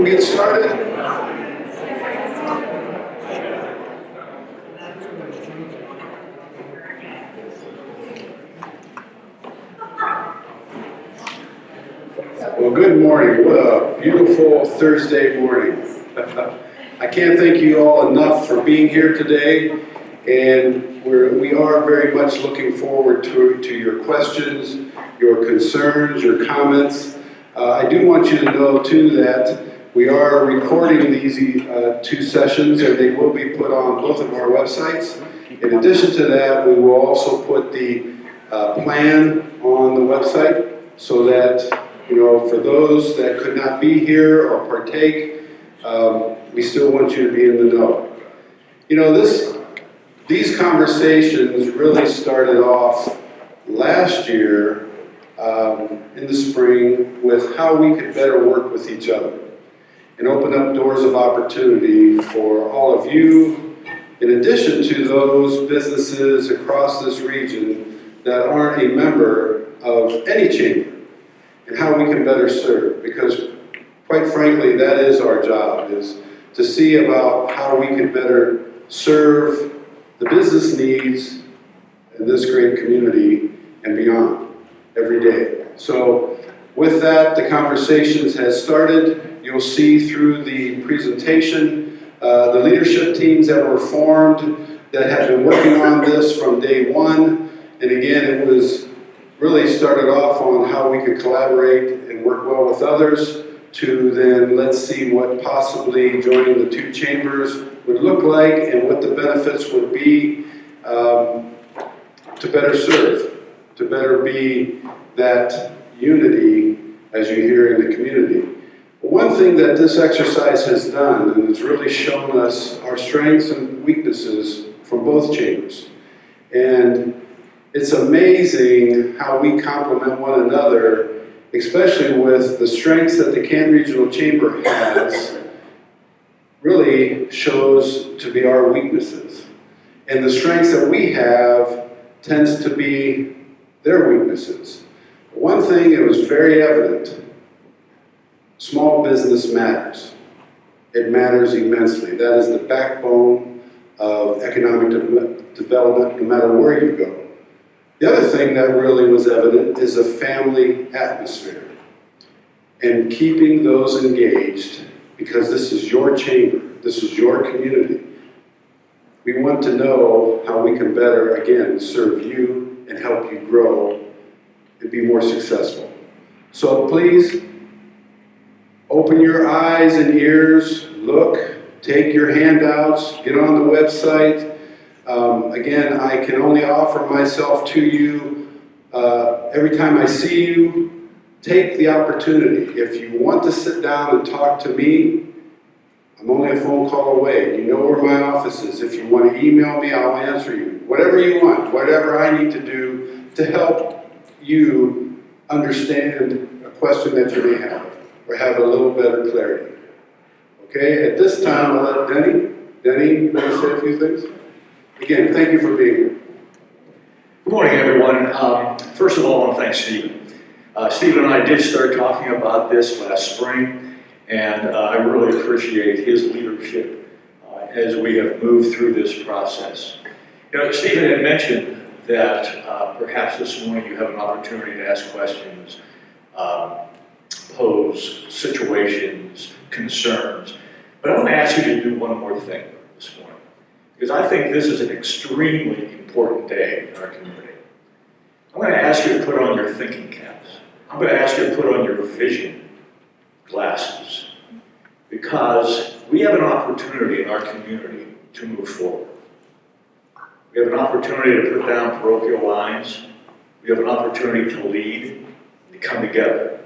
We'll get started. Well, good morning. What a beautiful Thursday morning. I can't thank you all enough for being here today, and we are very much looking forward to your questions, your concerns, your comments. I do want you to know too that we are recording these two sessions, and they will be put on both of our websites. In addition to that, we will also put the plan on the website so that, you know, for those that could not be here or partake, we still want you to be in the know. You know, these conversations really started off last year in the spring with how we could better work with each other and open up doors of opportunity for all of you, in addition to those businesses across this region that aren't a member of any chamber, and how we can better serve. Because quite frankly, that is our job, is to see about how we can better serve the business needs in this great community and beyond every day. So with that, the conversations has started. You'll see through the presentation the leadership teams that were formed that have been working on this from day one. And again, it was really started off on how we could collaborate and work well with others, to then let's see what possibly joining the two chambers would look like and what the benefits would be to better serve, to better be that unity as you hear in the community. One thing that this exercise has done, and it's really shown us our strengths and weaknesses from both chambers. And it's amazing how we complement one another, especially with the strengths that the Canton Regional Chamber has, really shows to be our weaknesses. And the strengths that we have tends to be their weaknesses. One thing that was very evident, small business matters. It matters immensely. That is the backbone of economic development, no matter where you go. The other thing that really was evident is a family atmosphere and keeping those engaged, because this is your chamber, this is your community. We want to know how we can better, again, serve you and help you grow and be more successful. So please, open your eyes and ears, look, take your handouts, get on the website. Again, I can only offer myself to you every time I see you. Take the opportunity. If you want to sit down and talk to me, I'm only a phone call away. You know where my office is. If you want to email me, I'll answer you. Whatever you want, whatever I need to do to help you understand a question that you may have, or have a little better clarity. Okay, at this time, I'll let Denny, you want to say a few things? Again, thank you for being here. Good morning, everyone. First of all, I want to thank Stephen. Stephen and I did start talking about this last spring, and I really appreciate his leadership as we have moved through this process. You know, Stephen had mentioned that perhaps this morning you have an opportunity to ask questions, pose situations, concerns. But I want to ask you to do one more thing this morning, because I think this is an extremely important day in our community. I'm going to ask you to put on your thinking caps. I'm going to ask you to put on your vision glasses, because we have an opportunity in our community to move forward. We have an opportunity to put down parochial lines. We have an opportunity to lead, to come together.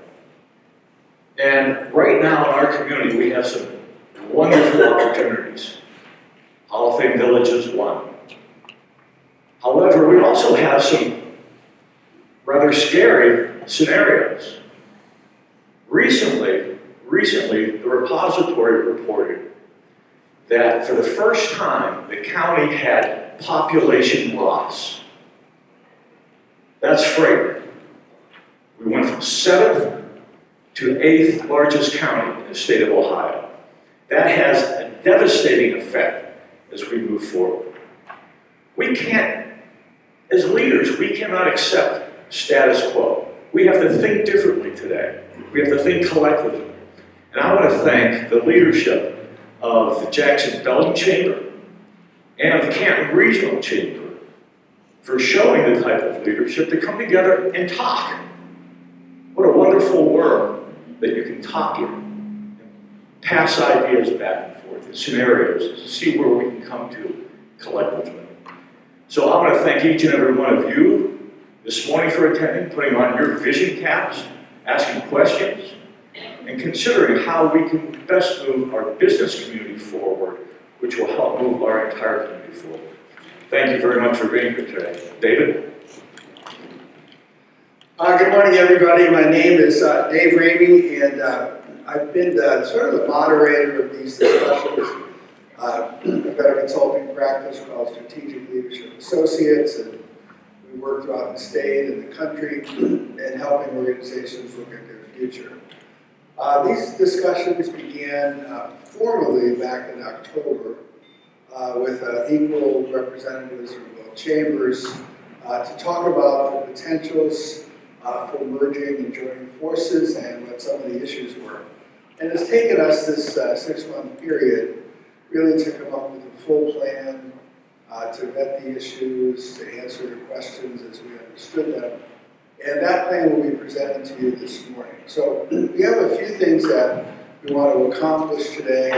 And right now in our community, we have some wonderful opportunities. Hall of Fame Village is one. However, we also have some rather scary scenarios. Recently, the repository reported that for the first time, the county had population loss. That's frightening. We went from 7th to 8th largest county in the state of Ohio. That has a devastating effect as we move forward. We can't, as leaders, we cannot accept status quo. We have to think differently today. We have to think collectively. And I want to thank the leadership of the Jackson-Belton Chamber and of the Canton Regional Chamber for showing the type of leadership to come together and talk. What a wonderful world that you can talk in, and pass ideas back and forth, and scenarios, to see where we can come to collectively. So I want to thank each and every one of you this morning for attending, putting on your vision caps, asking questions, and considering how we can best move our business community forward, which will help move our entire community forward. Thank you very much for being here today. David? Good morning, everybody. My name is Dave Ramey, and I've been sort of the moderator of these discussions. I've got a consulting practice called Strategic Leadership Associates, and we work throughout the state and the country in helping organizations look at their future. These discussions began formally back in October with equal representatives from both chambers to talk about the potentials for merging and joining forces and what some of the issues were. And it's taken us this 6-month period really to come up with a full plan, to vet the issues, to answer the questions as we understood them. And that plan will be presented to you this morning. So we have a few things that we want to accomplish today.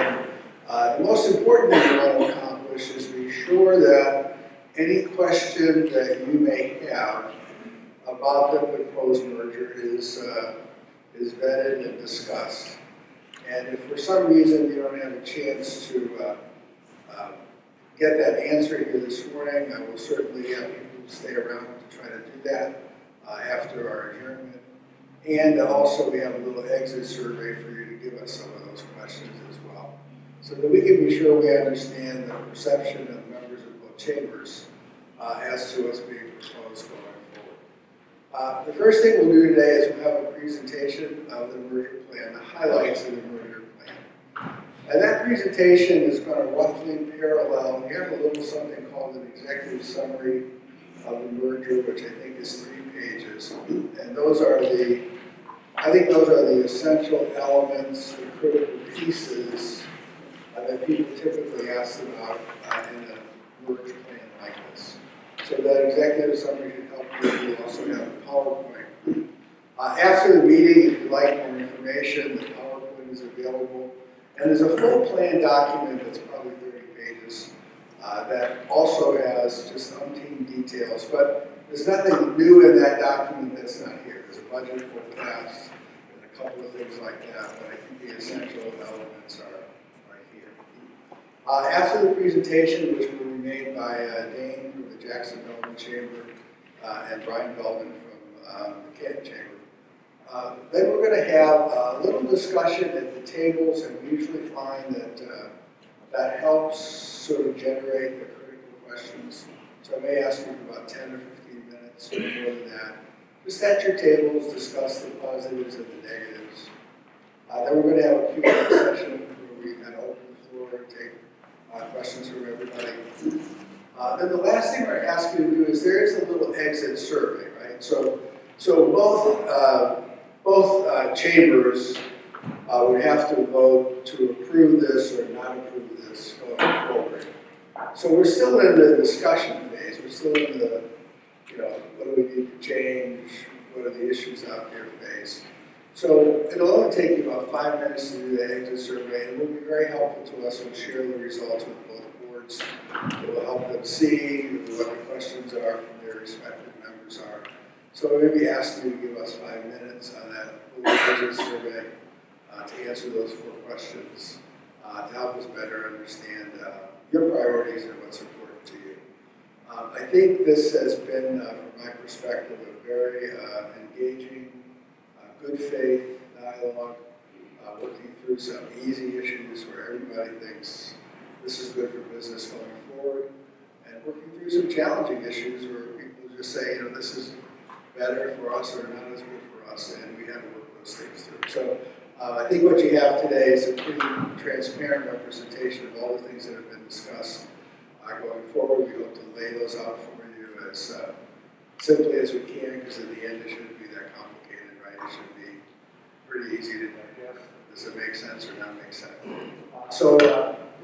The most important thing we want to accomplish is be sure that any question that you may have about the proposed merger is vetted and discussed. And if for some reason you don't have a chance to get that answer here this morning, I will certainly have people stay around to try to do that after our adjournment. And also we have a little exit survey for you to give us some of those questions as well, so that we can be sure we understand the perception of members of both chambers as to what's being proposed going forward. The first thing we'll do today is we'll have a presentation of the merger plan, the highlights of the merger plan. And that presentation is going to roughly parallel, we have a little something called an executive summary of the merger, which I think is 3 pages. And those are I think those are the essential elements, the critical pieces that people typically ask about in a merger plan like this. So that executive summary should help you. We also have a PowerPoint. After the meeting, if you'd like more information, the PowerPoint is available. And there's a full plan document that's probably 30 pages that also has just umpteen details. But there's nothing new in that document that's not here. There's a budget forecast and a couple of things like that. But I think the essential elements are here. After the presentation, which will be made by Dane from the Jackson-Belton Chamber and Brian Belton from the Canton Chamber, then we're going to have a little discussion at the tables, and we usually find that that helps sort of generate the critical questions. So I may ask you for about 10 or 15 minutes or more than that. Just at your tables, discuss the positives and the negatives. Then we're going to have a Q&A session where we kind of open the floor and take questions from everybody. Then the last thing we're asking you to do is there is a little exit survey, right? So both chambers would have to vote to approve this or not approve this going forward. So we're still in the discussion phase. We're still in the, what do we need to change? What are the issues out there phase? So it'll only take you about 5 minutes to do the exit survey, and it will be very helpful to us. We'll share the results with both boards. It will help them see what the questions are from their respective members are. So we may be asking you to give us 5 minutes on that little exit survey to answer those 4 questions, to help us better understand your priorities and what's important to you. I think this has been, from my perspective, a very engaging, good faith dialogue, working through some easy issues where everybody thinks this is good for business going forward, and working through some challenging issues where people just say, this is better for us or not as good for us, and we have to work those things through. So I think what you have today is a pretty transparent representation of all the things that have been discussed. Going forward, we hope to lay those out for you as simply as we can, because at the end it shouldn't be that complicated, right? It should be pretty easy to digest. Does it make sense or not make sense? So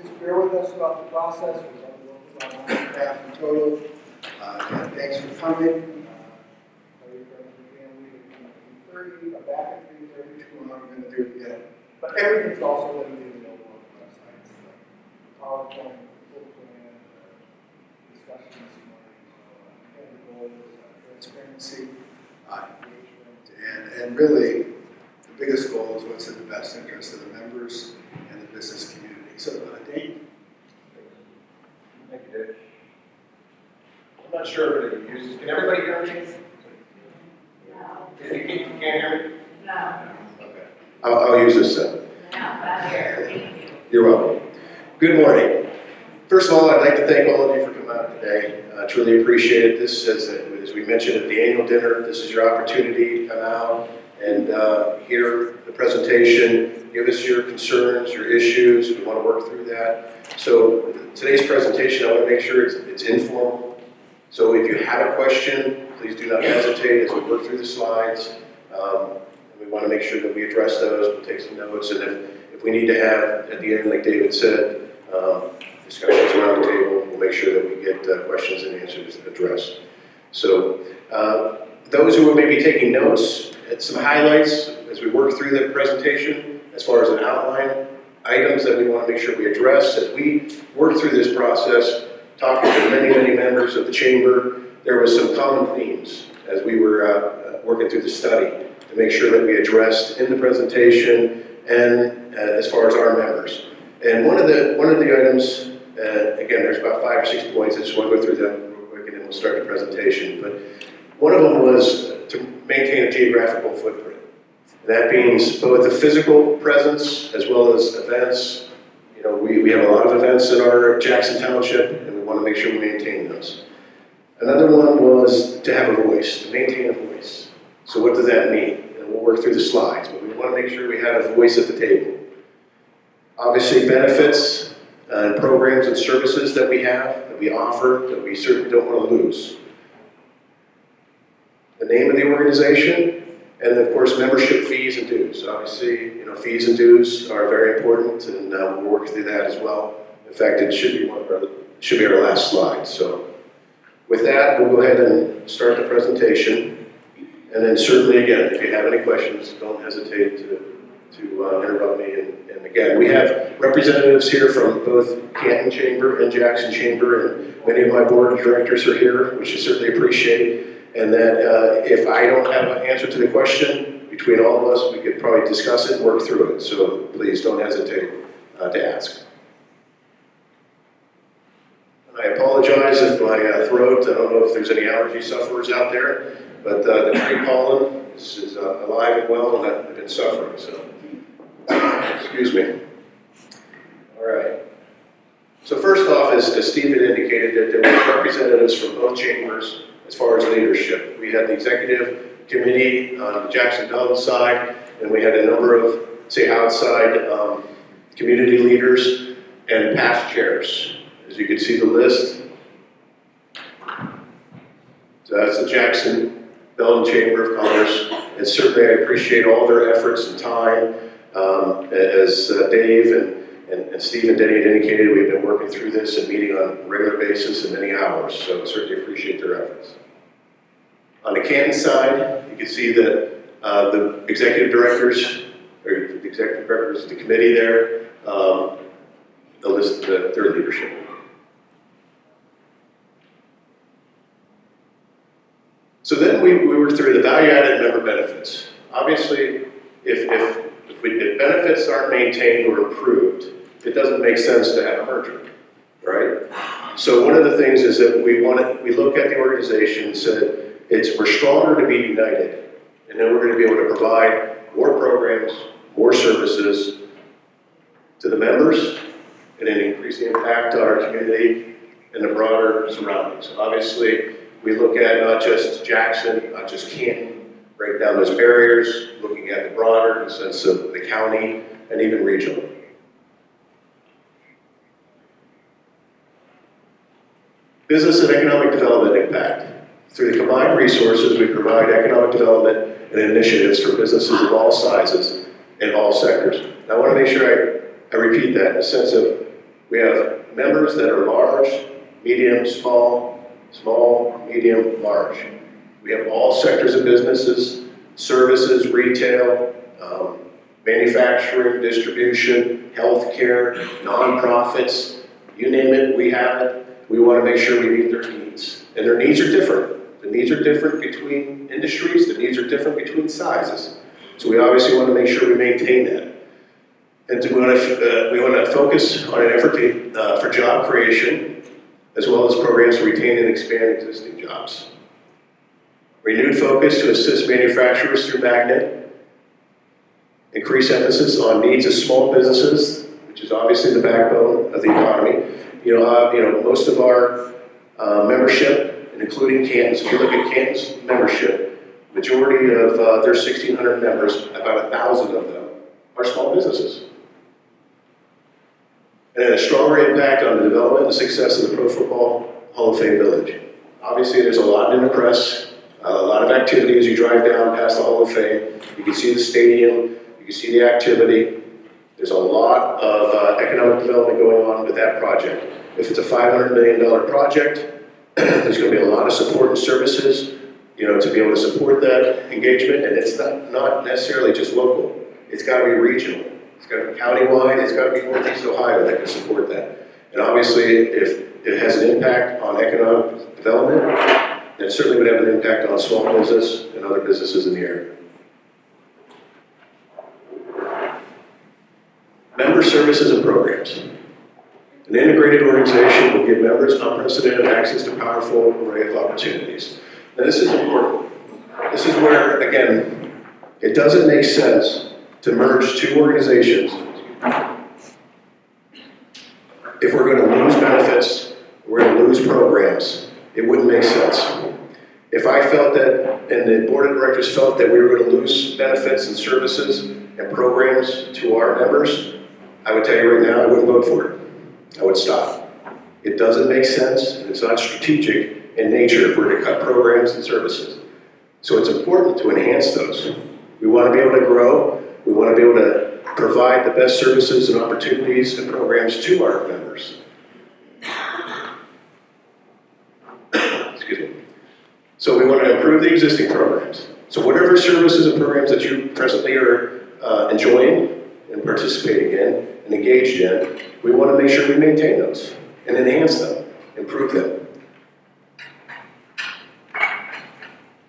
just bear with us throughout the process. We've done work about an hour and a half in total. Again, thanks for coming. We are back at 3:30. We're not going to do it yet. But everything's also going to be available on the website. So PowerPoint, full plan, discussion this morning. So again, the goal is transparency, engagement, and really the biggest goal is what's in the best interest of the members and the business community. So, Dave? Thank you, Dave. I'm not sure if it uses. Can everybody hear me? No. If you can't hear me? No. Okay. I'll use this then. No, but here, thank you. You're welcome. Good morning. First of all, I'd like to thank all of you for coming out today. I truly appreciate it. This, as we mentioned at the annual dinner, this is your opportunity to come out and hear the presentation, give us your concerns, your issues. We want to work through that. So today's presentation, I want to make sure it's informal. So if you have a question, please do not hesitate as we work through the slides. We want to make sure that we address those. We'll take some notes, and if we need to have, at the end, like David said, discussions around the table, we'll make sure that we get questions and answers addressed. So those who are maybe taking notes, some highlights as we work through the presentation, as far as an outline, items that we want to make sure we address. As we work through this process, talking to many, many members of the chamber, there was some common themes as we were working through the study to make sure that we addressed in the presentation and as far as our members. And one of the items, again, there's about 5 or 6 points. I just want to go through them real quick and then we'll start the presentation. But one of them was to maintain a geographical footprint. And that means both the physical presence as well as events. You know, we have a lot of events in our Jackson Township, and we want to make sure we maintain those. Another one was to have a voice, to maintain a voice. So what does that mean? And we'll work through the slides, but we want to make sure we have a voice at the table. Obviously, benefits and programs and services that we have, that we offer, that we certainly don't want to lose. The name of the organization, and of course, membership fees and dues. Obviously, you know, fees and dues are very important, and we'll work through that as well. In fact, it should be our last slide. So, with that, we'll go ahead and start the presentation. And then certainly, again, if you have any questions, don't hesitate to interrupt me. And again, we have representatives here from both Canton Chamber and Jackson Chamber, and many of my board of directors are here, which I certainly appreciate. And that if I don't have an answer to the question, between all of us, we could probably discuss it and work through it. So please don't hesitate to ask. And I apologize if my throat, I don't know if there's any allergy sufferers out there, but the tree pollen is alive and well, and I've been suffering, so excuse me. All right. So first off, as Steve had indicated, that there were representatives from both chambers as far as leadership. We had the executive committee on the Jackson Dalton side, and we had a number of, say, outside community leaders and past chairs. As you can see the list. So that's the Jackson Dalton Chamber of Commerce, and certainly I appreciate all their efforts and time. As Dave and Steve and Denny had indicated, we've been working through this and meeting on a regular basis and many hours, so certainly appreciate their efforts. On the Canton side, you can see that the executive directors, or the executive directors of the committee there, the list of their leadership. So then we worked through the value-added member benefits. Obviously, if benefits aren't maintained or improved, it doesn't make sense to have a merger, right? So one of the things is that we look at the organization and said, we're stronger to be united, and then we're going to be able to provide more programs, more services to the members, and then increase the impact on our community and the broader surroundings. Obviously, we look at not just Jackson, not just Canton, break down those barriers, looking at the broader sense of the county and even regional. Business and economic development impact. Through the combined resources, we provide economic development and initiatives for businesses of all sizes in all sectors. Now, I want to make sure I repeat that in the sense of we have members that are large, medium, small, medium, large. We have all sectors of businesses, services, retail, manufacturing, distribution, healthcare, nonprofits, you name it, we have it. We want to make sure we meet their needs. And their needs are different. The needs are different between industries, the needs are different between sizes. So we obviously want to make sure we maintain that. And we want to focus on an effort for job creation, as well as programs to retain and expand existing jobs. Renewed focus to assist manufacturers through Magnet. Increased emphasis on needs of small businesses, which is obviously the backbone of the economy. Most of our membership, and including Canton's, if you look at Canton's membership, majority of their 1,600 members, about 1,000 of them, are small businesses. And then a stronger impact on the development and success of the Pro Football Hall of Fame Village. Obviously, there's a lot in the press, a lot of activity as you drive down past the Hall of Fame. You can see the stadium, you can see the activity. There's a lot of economic development going on with that project. If it's a $500 million project, there's going to be a lot of support and services, to be able to support that engagement. And it's not necessarily just local. It's got to be regional. It's got to be countywide. It's got to be Northeast Ohio that can support that. And obviously, if it has an impact on economic development, then it certainly would have an impact on small business and other businesses in the area. Member services and programs. An integrated organization will give members unprecedented access to a powerful array of opportunities. Now, this is important. This is where, again, it doesn't make sense to merge two organizations if we're going to lose benefits, we're going to lose programs. It wouldn't make sense. If I felt that, and the board of directors felt that we were going to lose benefits and services and programs to our members, I would tell you right now, I wouldn't vote for it. I would stop. It doesn't make sense, and it's not strategic in nature if we're to cut programs and services. So it's important to enhance those. We want to be able to grow. We want to be able to provide the best services and opportunities and programs to our members. Excuse me. So we want to improve the existing programs. So whatever services and programs that you presently are enjoying and participating in and engaged in, we want to make sure we maintain those and enhance them, improve them.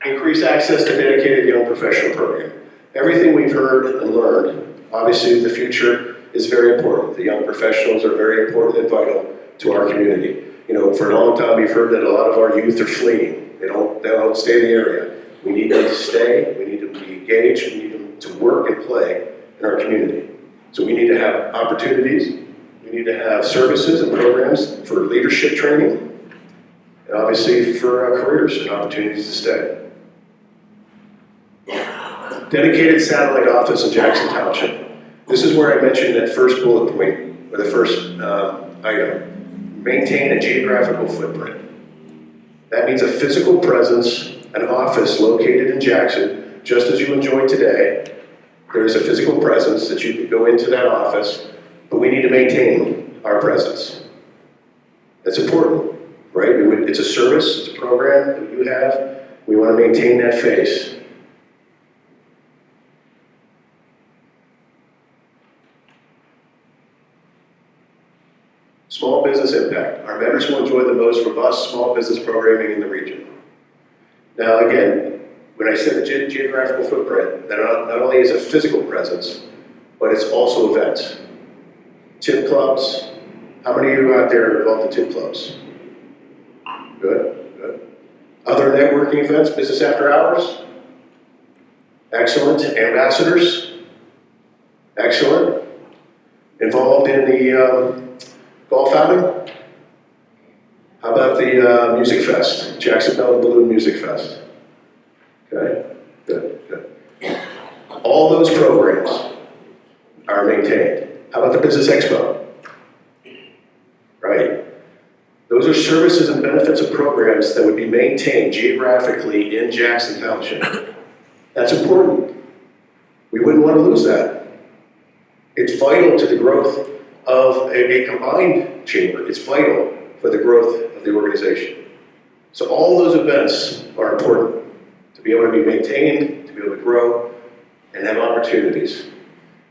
Increase access to dedicated young professional program. Everything we've heard and learned, obviously the future is very important. The young professionals are very important and vital to our community. For a long time we've heard that a lot of our youth are fleeing. They don't stay in the area. We need them to stay, we need them to be engaged, we need them to work and play in our community. So we need to have opportunities, we need to have services and programs for leadership training, and obviously for careers and opportunities to stay. Dedicated satellite office in Jackson Township. This is where I mentioned that first bullet point, or the first item. Maintain a geographical footprint. That means a physical presence, an office located in Jackson, just as you enjoy today. There is a physical presence that you could go into that office, but we need to maintain our presence. That's important, right? It's a service, it's a program that you have. We want to maintain that face. Small business impact. Our members will enjoy the most robust small business programming in the region. Now again, when I said the geographical footprint, that not only is a physical presence, but it's also events. Tip clubs. How many of you out there are involved in tip clubs? Good, good. Other networking events, business after hours? Excellent. Ambassadors? Excellent. Involved in the golf outing? How about the Music Fest, Jackson Bell Balloon Music Fest? Okay. Good, good. All those programs are maintained. How about the Business Expo? Right? Those are services and benefits of programs that would be maintained geographically in Jackson Township. That's important. We wouldn't want to lose that. It's vital to the growth of a combined chamber. It's vital for the growth of the organization. So all those events are important to be able to be maintained, to be able to grow, and have opportunities.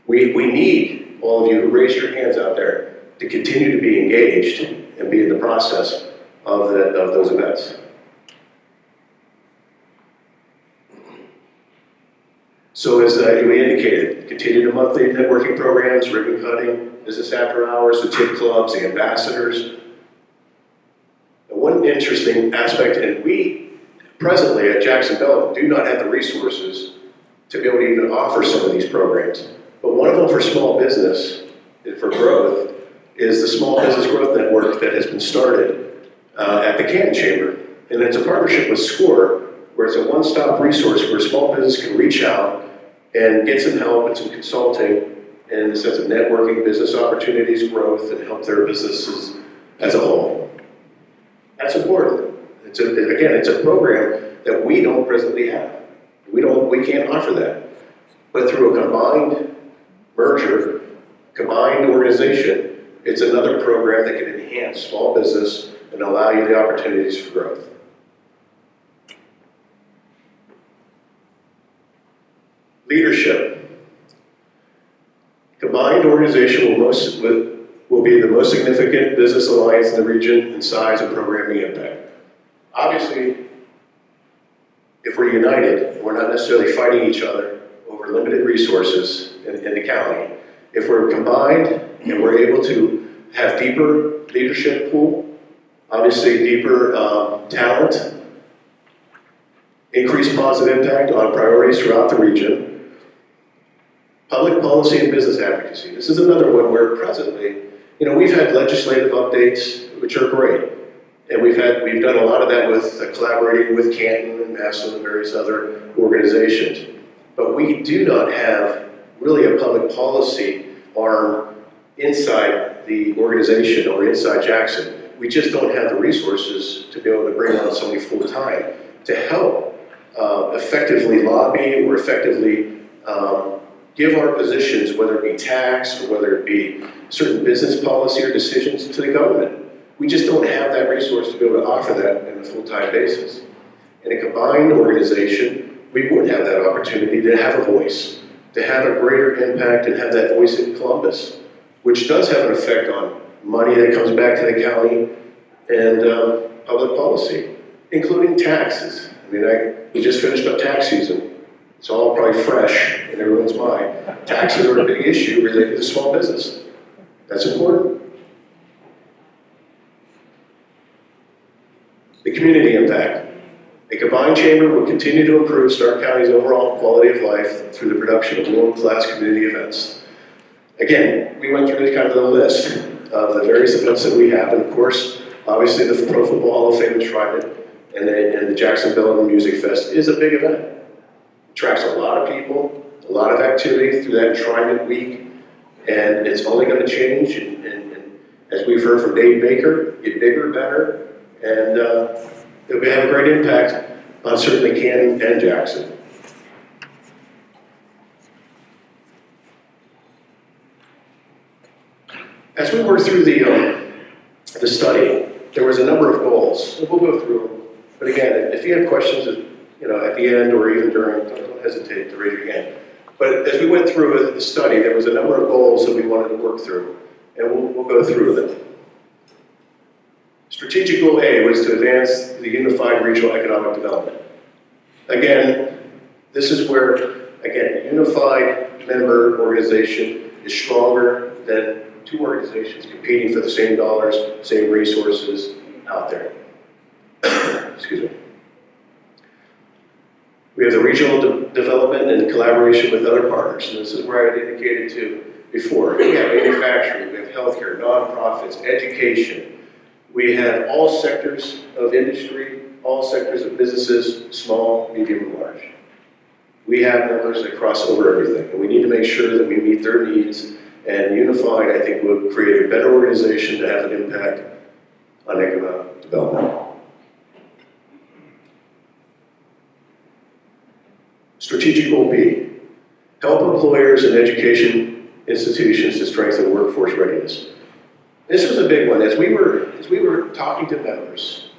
We need all of you who raised your hands out there to continue to be engaged and be in the process of those events. So as we indicated, continue the monthly networking programs, ribbon cutting, business after hours, the tip clubs, the ambassadors. And one interesting aspect, and we presently at Jackson Bell do not have the resources to be able to even offer some of these programs. But one of them for small business, and for growth, is the Small Business Growth Network that has been started at the Canton Chamber. And it's a partnership with SCORE, where it's a one-stop resource where small business can reach out and get some help and some consulting in the sense of networking, business opportunities, growth, and help their businesses as a whole. That's important. It's a program that we don't presently have. We can't offer that. But through a combined merger, combined organization, it's another program that can enhance small business and allow you the opportunities for growth. Leadership. Combined organization will be the most significant business alliance in the region in size and programming impact. Obviously, if we're united, we're not necessarily fighting each other over limited resources in the county. If we're combined and we're able to have deeper leadership pool, obviously deeper talent, increased positive impact on priorities throughout the region, public policy and business advocacy. This is another one where presently, we've had legislative updates, which are great. And we've done a lot of that with collaborating with Canton and Massillon and various other organizations. But we do not have really a public policy arm inside the organization or inside Jackson. We just don't have the resources to be able to bring on somebody full time to help effectively lobby or effectively give our positions, whether it be tax or whether it be certain business policy or decisions to the government. We just don't have that resource to be able to offer that on a full-time basis. In a combined organization, we would have that opportunity to have a voice, to have a greater impact and have that voice in Columbus, which does have an effect on money that comes back to the county and public policy, including taxes. We just finished up tax season. It's all probably fresh in everyone's mind. Taxes are a big issue related to small business. That's important. The community impact. A combined chamber will continue to improve Stark County's overall quality of life through the production of world-class community events. Again, we went through kind of the list of the various events that we have, and of course, obviously the Pro Football Hall of Fame enshrinement and the Jackson Bell Music Fest is a big event. It attracts a lot of people, a lot of activity through that enshrinement week, and it's only going to change, and as we've heard from Dave Baker, get bigger, better, and it will have a great impact on certainly Canton and Jackson. As we worked through the study, there was a number of goals. We'll go through them. But again, if you have questions at the end or even during, don't hesitate to raise your hand. But as we went through the study, there was a number of goals that we wanted to work through, and we'll go through them. Strategic goal A was to advance the unified regional economic development. Again, this is where, a unified member organization is stronger than two organizations competing for the same dollars, same resources out there. Excuse me. We have the regional development and collaboration with other partners, and this is where I indicated to before. We have manufacturing, we have healthcare, nonprofits, education. We have all sectors of industry, all sectors of businesses, small, medium, and large. We have members that cross over everything, and we need to make sure that we meet their needs, and unified, I think, will create a better organization to have an impact on economic development. Strategic goal B, help employers and education institutions to strengthen workforce readiness. This was a big one. As we were talking to members,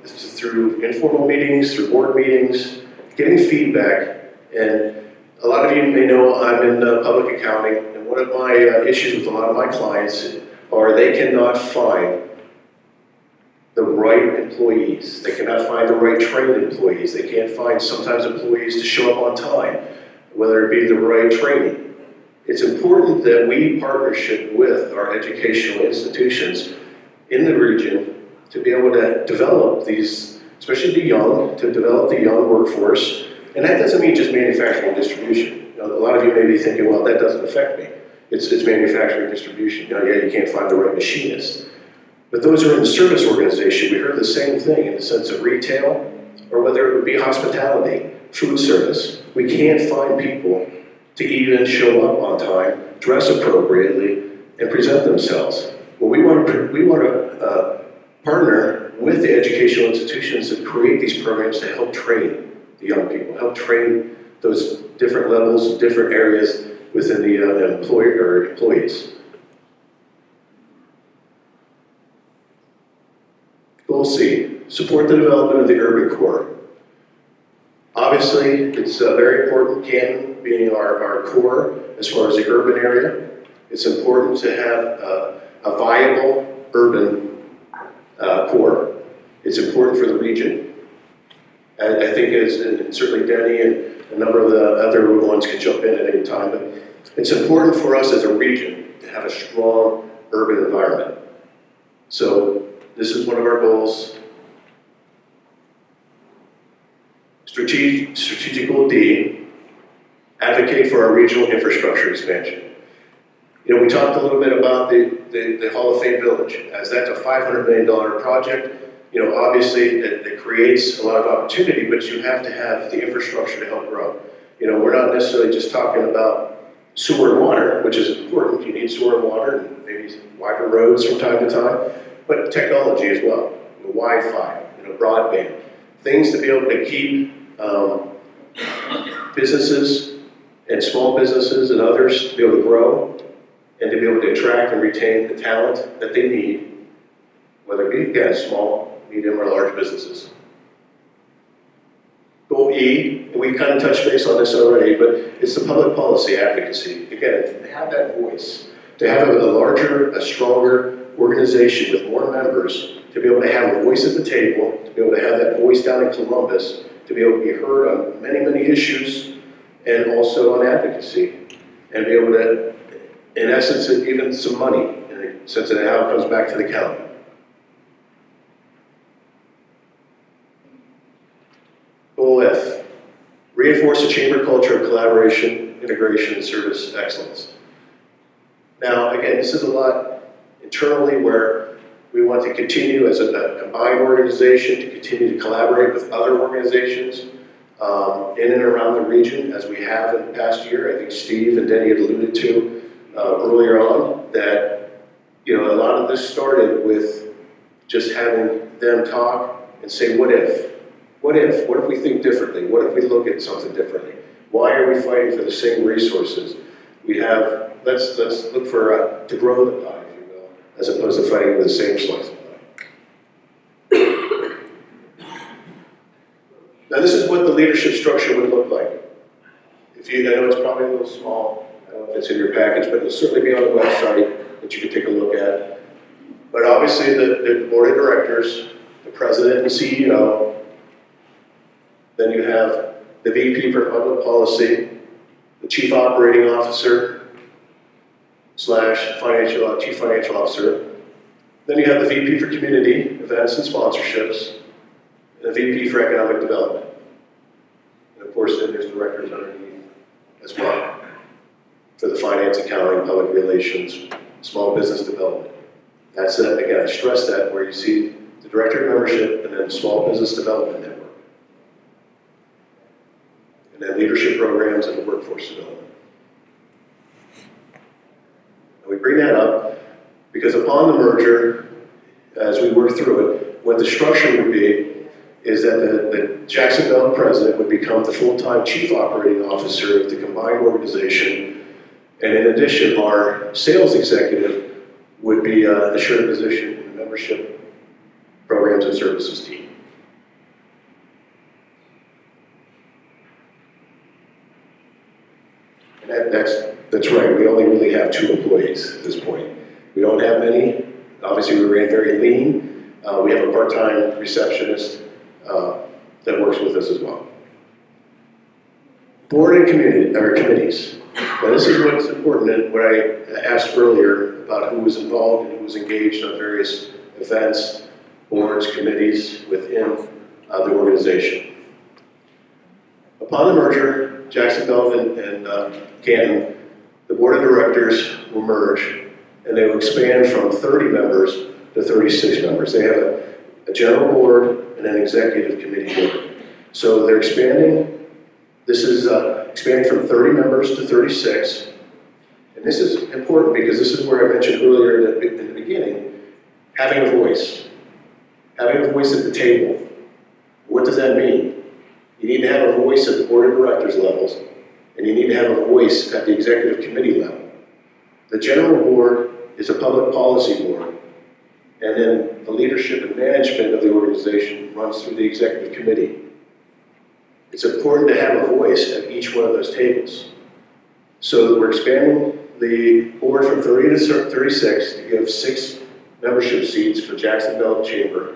this is through informal meetings, through board meetings, getting feedback, and a lot of you may know I'm in public accounting, and one of my issues with a lot of my clients are they cannot find the right employees. They cannot find the right trained employees. They can't find sometimes employees to show up on time, whether it be the right training. It's important that we partnership with our educational institutions in the region to be able to develop these, especially the young, to develop the young workforce. And that doesn't mean just manufacturing and distribution. You know, a lot of you may be thinking, well, that doesn't affect me. It's manufacturing and distribution. You know, yeah, you can't find the right machinists. But those who are in the service organization, we heard the same thing in the sense of retail, or whether it would be hospitality, food service. We can't find people to even show up on time, dress appropriately, and present themselves. Well, we want to partner with the educational institutions that create these programs to help train the young people, help train those different levels, different areas within the employer or employees. Goal C, support the development of the urban core. Obviously, it's very important, Canton being our core as far as the urban area. It's important to have a viable urban core. It's important for the region. I think and certainly Denny and a number of the other ones can jump in at any time, but it's important for us as a region to have a strong urban environment. So this is one of our goals. Strategic goal D, advocate for our regional infrastructure expansion. You know, we talked a little bit about the Hall of Fame Village, as that's a $500 million project. You know, obviously it creates a lot of opportunity, but you have to have the infrastructure to help grow. You know, we're not necessarily just talking about sewer and water, which is important. You need sewer and water, and maybe wider roads from time to time, but technology as well. You know, Wi-Fi, you know, broadband, things to be able to keep businesses and small businesses and others to be able to grow and to be able to attract and retain the talent that they need, whether it be, again, small, medium, or large businesses. Goal E, we kind of touched base on this already, but it's the public policy advocacy. Again, to have that voice, to have a larger, a stronger organization with more members, to be able to have a voice at the table, to be able to have that voice down in Columbus, to be able to be heard on many, many issues, and also on advocacy, and be able to, in essence, even some money, in the sense of how it comes back to the county. Goal F, reinforce a chamber culture of collaboration, integration, and service excellence. Now, again, this is a lot internally where we want to continue as a combined organization to continue to collaborate with other organizations in and around the region, as we have in the past year. I think Steve and Denny had alluded to earlier on that, you know, a lot of this started with just having them talk and say, what if? What if? What if we think differently? What if we look at something differently? Why are we fighting for the same resources? We have, let's look for, to grow the pie, if you will, as opposed to fighting with the same slice of pie. Now this is what the leadership structure would look like. If you, I know it's probably a little small, I don't know if it's in your package, but it'll certainly be on the website that you can take a look at. But obviously the board of directors, the president and CEO, then you have the VP for public policy, the chief operating officer / chief financial officer. Then you have the VP for community events and sponsorships, and the VP for economic development. And of course, then there's directors underneath as well for the finance, accounting, public relations, small business development. That's it. Again, I stress that where you see the director of membership and then small business development network. and then leadership programs and workforce development. And we bring that up because upon the merger, as we work through it, what the structure would be is that the Jacksonville president would become the full-time chief operating officer of the combined organization. And in addition, our sales executive would be a shared position in the membership programs and services team. And that's right, we only really have 2 employees at this point. We don't have many. Obviously, we ran very lean. We have a part-time receptionist that works with us as well. Board and committees. Now, this is what's important, and what I asked earlier about who was involved and who was engaged on various events, boards, committees within the organization. Upon the merger, Jacksonville and Canton, the board of directors will merge, and they will expand from 30 members to 36 members. They have a general board and an executive committee board. So they're expanding. This is expanding from 30 members to 36. And this is important because this is where I mentioned earlier in the beginning, having a voice. Having a voice at the table. What does that mean? You need to have a voice at the board of directors levels, and you need to have a voice at the executive committee level. The general board is a public policy board, and then the leadership and management of the organization runs through the executive committee. It's important to have a voice at each one of those tables. So we're expanding the board from 30 to 36 to give 6 membership seats for Jacksonville Chamber,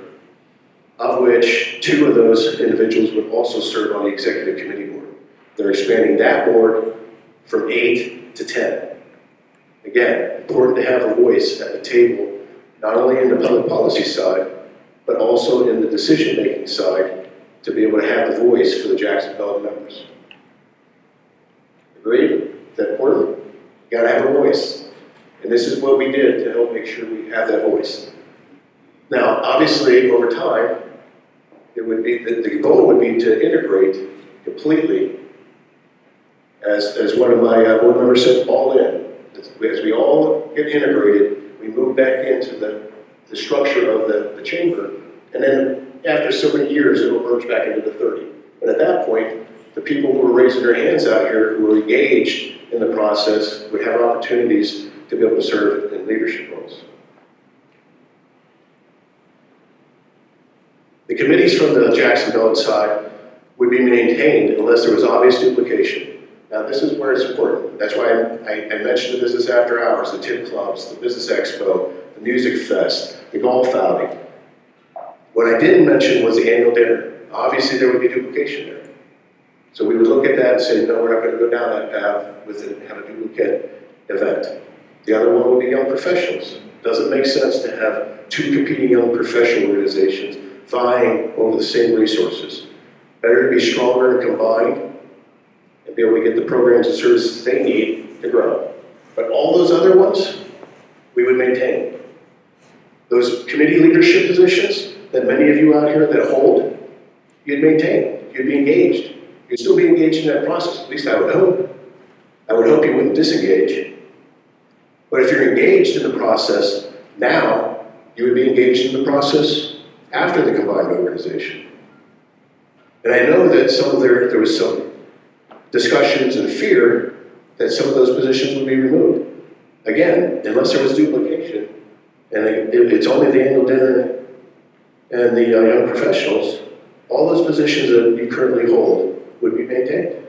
of which 2 of those individuals would also serve on the executive committee board. They're expanding that board from 8 to 10. Again, important to have a voice at the table, not only in the public policy side, but also in the decision-making side, to be able to have the voice for the Jacksonville members. Agreed? Is that important? You gotta have a voice. And this is what we did to help make sure we have that voice. Now, obviously, over time, it would be, the goal would be to integrate completely, as one of my board members said, all in. As we all get integrated, we move back into the structure of the chamber, and then after so many years, it will merge back into the 30. But at that point, the people who are raising their hands out here, who are engaged in the process, would have opportunities to be able to serve in leadership roles. The committees from the Jacksonville side would be maintained unless there was obvious duplication. Now, this is where it's important. That's why I mentioned the business after hours, the tip clubs, the business expo, the music fest, the golf outing. What I didn't mention was the annual dinner. Obviously, there would be duplication there. So we would look at that and say, no, we're not going to go down that path with it, have a duplicate event. The other one would be young professionals. Doesn't make sense to have 2 competing young professional organizations vying over the same resources. Better to be stronger and combined and be able to get the programs and services they need to grow. But all those other ones, we would maintain. Those committee leadership positions that many of you out here that hold, you'd maintain, you'd be engaged. You'd still be engaged in that process, at least I would hope. I would hope you wouldn't disengage. But if you're engaged in the process now, you would be engaged in the process after the combined organization. And I know that there was some discussions and fear that some of those positions would be removed. Again, unless there was duplication, and it's only the annual dinner and the young professionals, all those positions that you currently hold would be maintained.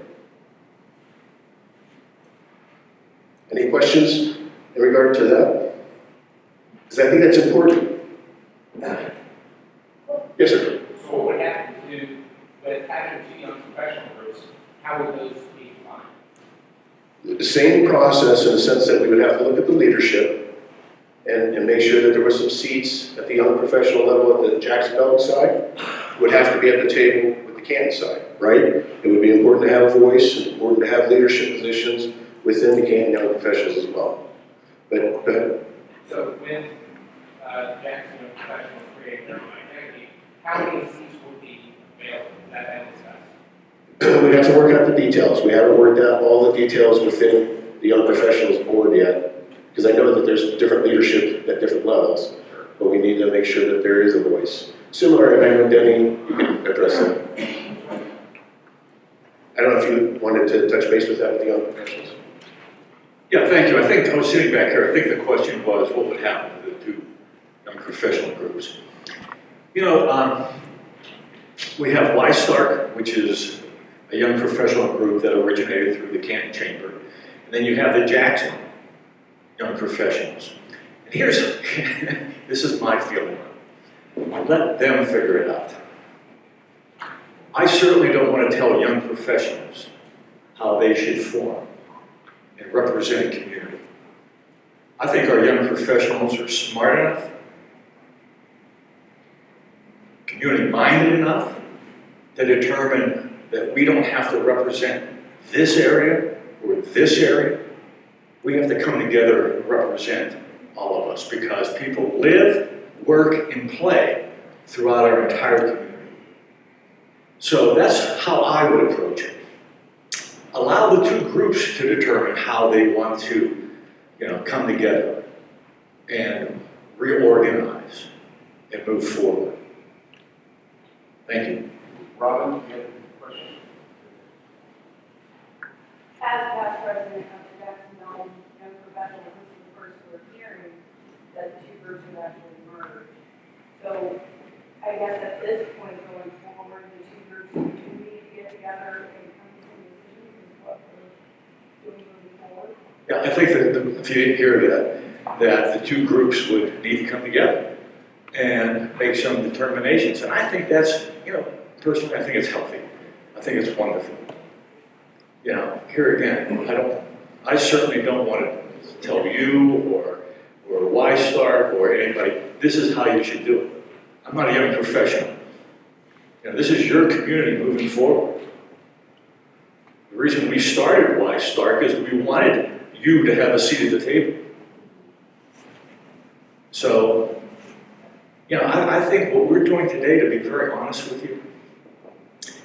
Any questions in regard to that? Because I think that's important. Yes, sir. So what would happen to, with having 2 young professional groups, how would those be defined? The same process in the sense that we would have to look at the leadership and make sure that there were some seats at the young professional level at the Jacksonville side, would have to be at the table with the Canton side, right? It would be important to have a voice, and important to have leadership positions within the Canton young professionals as well. But go ahead. So when Jacksonville professionals create their own identity, how many seats would be available? Is that discussed? we'd have to work out the details. We haven't worked out all the details within the young professionals board yet, because I know that there's different leadership at different levels, but we need to make sure that there is a voice. Similar, and I know Denny, you can address that. I don't know if you wanted to touch base with that with the young professionals. Yeah, thank you. I think I was sitting back here. I think the question was, what would happen to the two young professional groups? You know, we have Y-Stark, which is a young professional group that originated through the Canton Chamber. And then you have the Jackson young professionals. And here's, this is my feeling. Let them figure it out. I certainly don't want to tell young professionals how they should form and represent a community. I think our young professionals are smart enough, community-minded enough to determine that we don't have to represent this area or this area. We have to come together and represent all of us because people live, work, and play throughout our entire community. So that's how I would approach it. Allow the two groups to determine how they want to, come together and reorganize and move forward. Thank you. Robin, you have a question? As past president of the Jacksonville Young Professionals, this is the first we're hearing that the two groups have actually merged. So I guess at this point going forward, the two groups do need to get together and come to some decisions is what we're doing moving forward. Yeah, I think that if you didn't hear that the two groups would need to come together and make some determinations. And I think that's, personally, I think it's healthy. I think it's wonderful. Here again, I certainly don't want to tell you or Y-Stark or anybody, this is how you should do it. I'm not a young professional. This is your community moving forward. The reason we started Y-Stark is we wanted you to have a seat at the table. So, I think what we're doing today, to be very honest with you,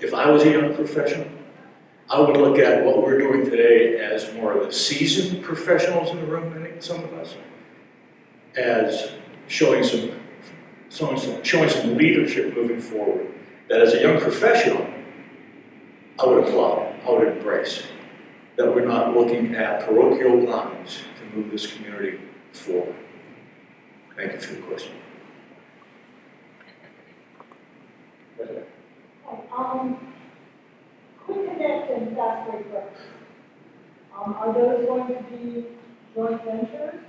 if I was a young professional, I would look at what we're doing today as more of the seasoned professionals in the room, I think some of us, as showing some leadership moving forward. That as a young professional, I would applaud, I would embrace. That we're not looking at parochial lines to move this community forward. Thank you for the question. Quick Connect and Fast Break Records. Are those going to be joint ventures?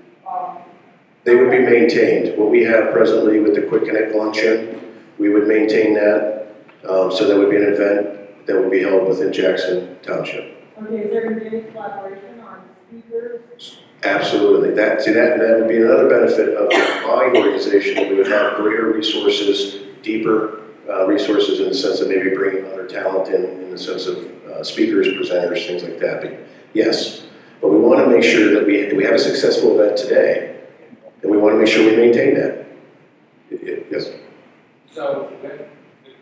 They would be maintained. What we have presently with the Quick Connect luncheon, we would maintain that. So that would be an event that would be held within Jackson Township. Okay, is there going to be any collaboration on speakers? Absolutely. That would be another benefit of the combined organization. We would have greater resources, deeper resources in the sense of maybe bringing other talent in the sense of speakers, presenters, things like that. But yes, but we want to make sure that we have a successful event today, and we want to make sure we maintain that. Yes. So with the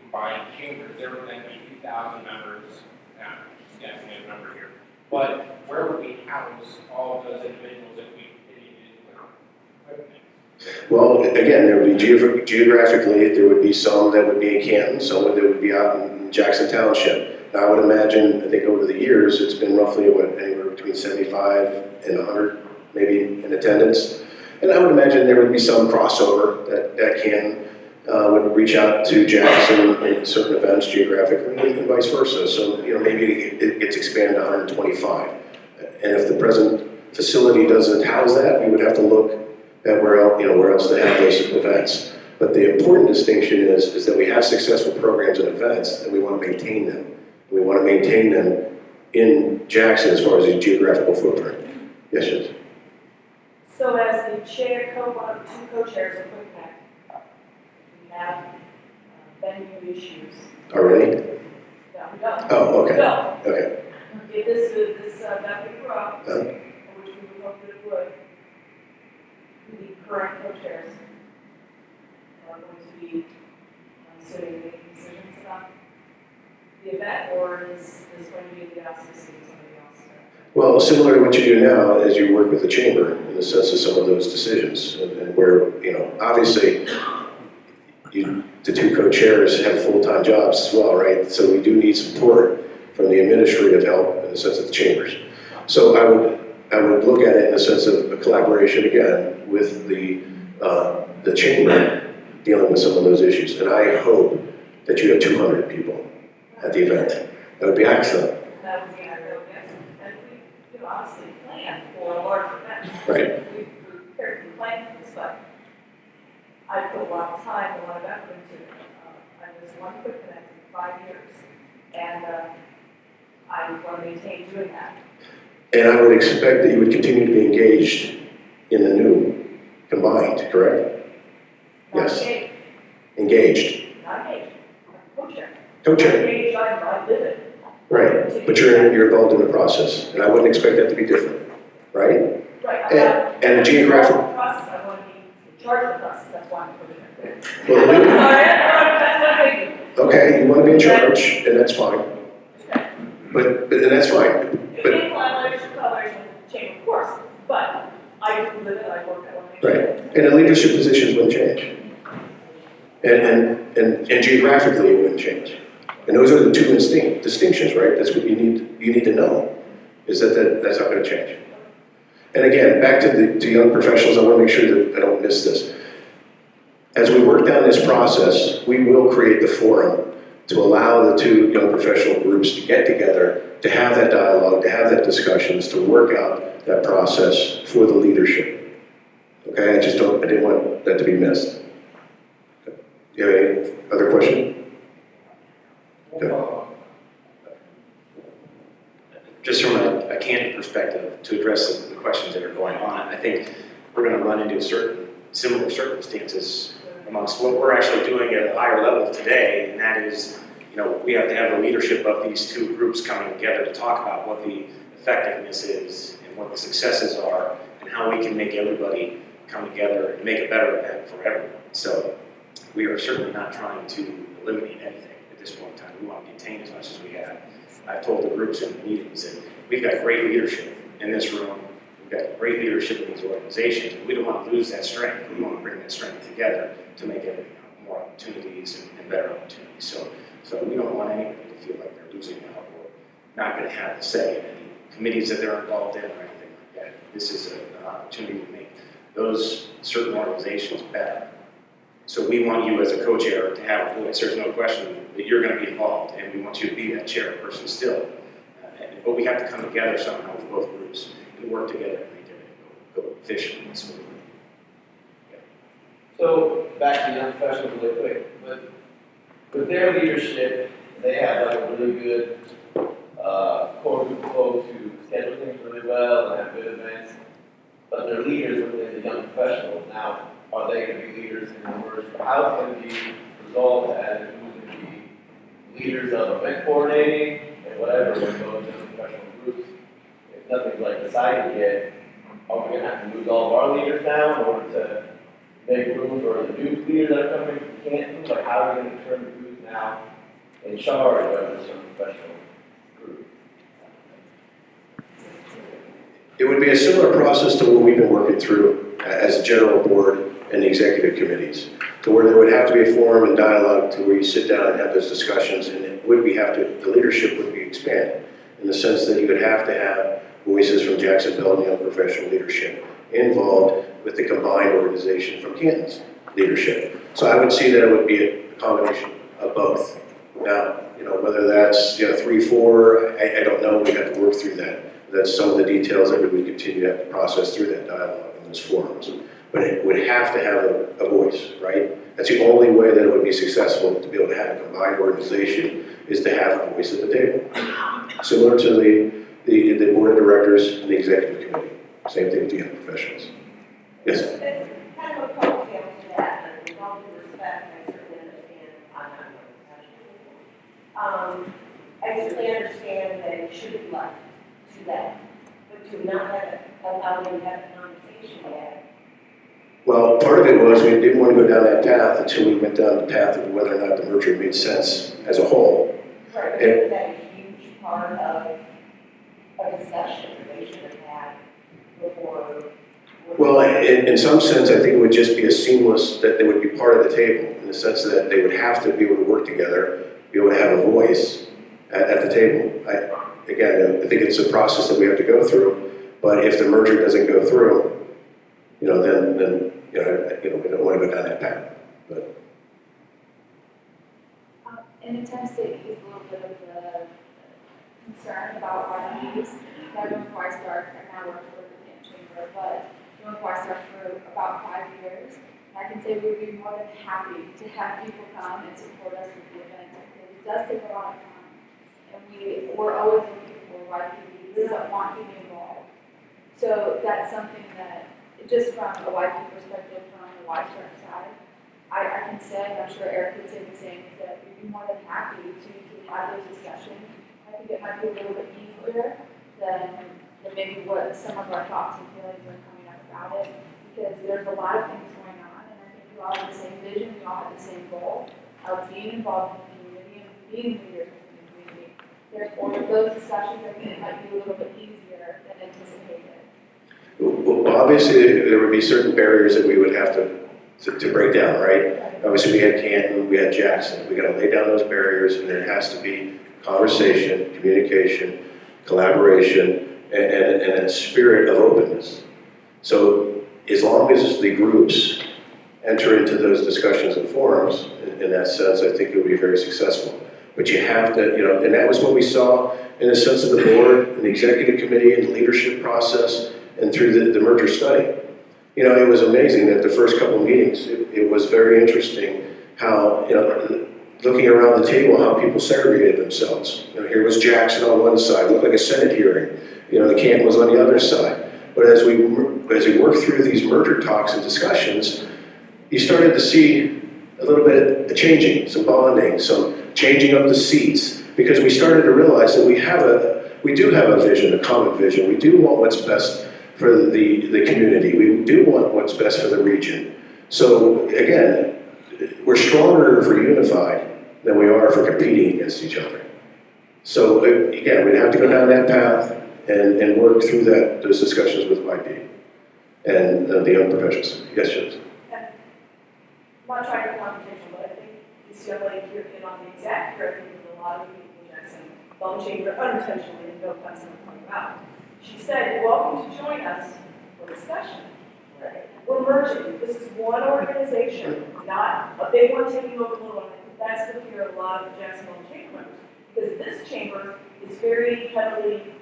combined chambers, there were then 2,000 members, just guessing a number here, but where would we house all of those individuals if we continued with equipment? Well, again, there would be geographically, there would be some that would be in Canton, some that would be out in Jackson Township. Now, I would imagine, I think over the years, it's been roughly, anywhere between 75 and 100, maybe, in attendance. And I would imagine there would be some crossover that Canton would reach out to Jackson in certain events geographically, and vice versa. So, maybe it gets expanded to 125. And if the present facility doesn't house that, we would have to look at where else to have those events. But the important distinction is that we have successful programs and events, and we want to maintain them. We want to maintain them in Jackson as far as the geographical footprint. Yes, yes. So as the chair, two co-chairs of Quick Connect, we have venue issues. Already? No, we don't. Oh, okay. No. Okay. If this that we grew up, which we would hope that it would, the current co-chairs are going to be sitting and making decisions about. the event, or is this going to be the CRCC, somebody else? Well, similar to what you do now, as you work with the chamber in the sense of some of those decisions, and where, you know, obviously, the two co-chairs have full-time jobs as well, right? So we do need support from the administrative help in the sense of the chambers. So I would look at it in the sense of a collaboration again with the chamber dealing with some of those issues. And I hope that you have 200 people at the event. That would be excellent. That would be ideal, yes. And we could obviously plan for a large event. Right. We've carefully planned for this, but I put a lot of time, a lot of effort into it. I was one quick connect in 5 years, and I want to maintain doing that. And I would expect that you would continue to be engaged in the new combined, correct? Not Yes. engaged, Engaged. not engaged, I'm co-chair. Co-chair. Engaged, I live it. Right. But you're involved in the process, and I wouldn't expect that to be different, right? Right. And the geographic. Process, I want to be in charge of the process, that's why I'm co-chair. Well, Sorry, that's what I'm thinking. okay, you want to be in charge, and that's fine. Okay. But and that's fine. It But may collaboration with the chamber, of course, but I do live it, I work, I want to make sure. right, and the leadership positions wouldn't change, and geographically it wouldn't change. And those are the two distinctions, right? That's what you need to know, is that's not going to change. And again, back to young professionals, I want to make sure that I don't miss this. As we work down this process, we will create the forum to allow the two young professional groups to get together, to have that dialogue, to have that discussions, to work out that process for the leadership. Okay, I didn't want that to be missed. Okay. You have any other question? Okay. Just from a candid perspective, to address the questions that are going on, I think we're going to run into certain similar circumstances amongst what we're actually doing at a higher level today, and that is, you know, we have to have the leadership of these two groups coming together to talk about what the effectiveness is and what the successes are and how we can make everybody come together and make a better event for everyone. So we are certainly not trying to eliminate anything at this point in time. We want to maintain as much as we have. I've told the groups in the meetings that we've got great leadership in this room. We've got great leadership in these organizations, and we don't want to lose that strength. We want to bring that strength together to make everything more opportunities and better opportunities. So we don't want anybody to feel like they're losing out or not going to have a say in any committees that they're involved in or anything like that. This is an opportunity to make those certain organizations better. So we want you as a co-chair to have a voice. There's no question that you're going to be involved, and we want you to be that chairperson still. But we have to come together somehow with both groups and work together and make it go efficiently and smoothly. So back to young professionals really quick, but with their leadership, they have like a really good core group of folks who schedule things really well and have good events, but they're leaders within the young professionals. Now, are they going to be leaders in the worst? How it's going to be resolved as who's going to be leaders of event coordinating and whatever with those young professional groups? If nothing's like decided yet, are we going to have to lose all of our leaders now in order to make room for the new leaders that are coming from Canton? Like, how are we going to determine who's now in charge of this young professional group? It would be a similar process to what we've been working through as a general board and the executive committees, to where there would have to be a forum and dialogue to where you sit down and have those discussions, and it would the leadership would be expanded in the sense that you would have to have voices from Jacksonville and young professional leadership involved with the combined organization from Canton's leadership. So I would see that it would be a combination of both. Now, you know, whether that's 3, 4, I don't know. We have to work through that. That's some of the details that we would continue to have to process through that dialogue in those forums. But it would have to have a voice, right? That's the only way that it would be successful to be able to have a combined organization is to have a voice at the table. Similar to the board of directors and the executive committee. Same thing with the young professionals. Yes? It's kind of a coattail to that, and with all due respect, I certainly understand I'm not a professional. I certainly understand that it should be left to that, but to not have allow them to have a conversation yet. Well, part of it was we didn't want to go down that path until we went down the path of whether or not the merger made sense as a whole. Right. But isn't that a huge part of a discussion they should have had before? Well, in some sense, I think it would just be a seamless, that they would be part of the table, in the sense that they would have to be able to work together, be able to have a voice at the table. Again, I think it's a process that we have to go through, but if the merger doesn't go through, then we don't want to go down that path. But In attempts to ease a little bit of the concern about RFPs, I've been before I start, and now work for the Camp Chamber, but before I start for about 5 years, I can say we'd be more than happy to have people come and support us with the event, because it does take a lot of time. And we're always looking for YPs that want to be involved. So that's something that, just from a YP perspective, from the Y-Strap side, I can say, and I'm sure Eric would say the same, is that we'd be more than happy to have those discussions. I think it might be a little bit easier than maybe what some of our thoughts and feelings are coming up about it, because there's a lot of things going on, and I think we all have the same vision, we all have the same goal of being involved in the community and being leaders in the community. Therefore, those discussions, I think, might be a little bit easier than anticipated. well, obviously, there would be certain barriers that we would have to break down, right? Obviously, we had Canton, we had Jackson. We got to lay down those barriers, and there has to be conversation, communication, collaboration, and a spirit of openness. So as long as the groups enter into those discussions and forums, in that sense, I think it would be very successful. But you have to, and that was what we saw in the sense of the board, and the executive committee, and the leadership process, and through the merger study. It was amazing that the first couple meetings, it was very interesting how, looking around the table, how people segregated themselves. Here was Jackson on one side, looked like a Senate hearing. The Canton was on the other side. But as we worked through these merger talks and discussions, you started to see a little bit of changing, some bonding, some changing up the seats, because we started to realize that we do have a vision, a common vision. We do want what's best for the community. We do want what's best for the region. So again, we're stronger if we're unified than we are if we're competing against each other. So again, we'd have to go down that path and work through those discussions with YP and the young professionals. Yes, James? I'm not trying to be confrontational, but I think this young lady here hit on the exact correct thing with a lot of people in Jackson, Bone Chamber unintentionally, and no offense to point you out. She said, "You're welcome to join us for discussion." We're merging. This is one organization, not a big one taking over a little one. I think that's the fear of a lot of the Jacksonville Chamber members, because this chamber is very heavily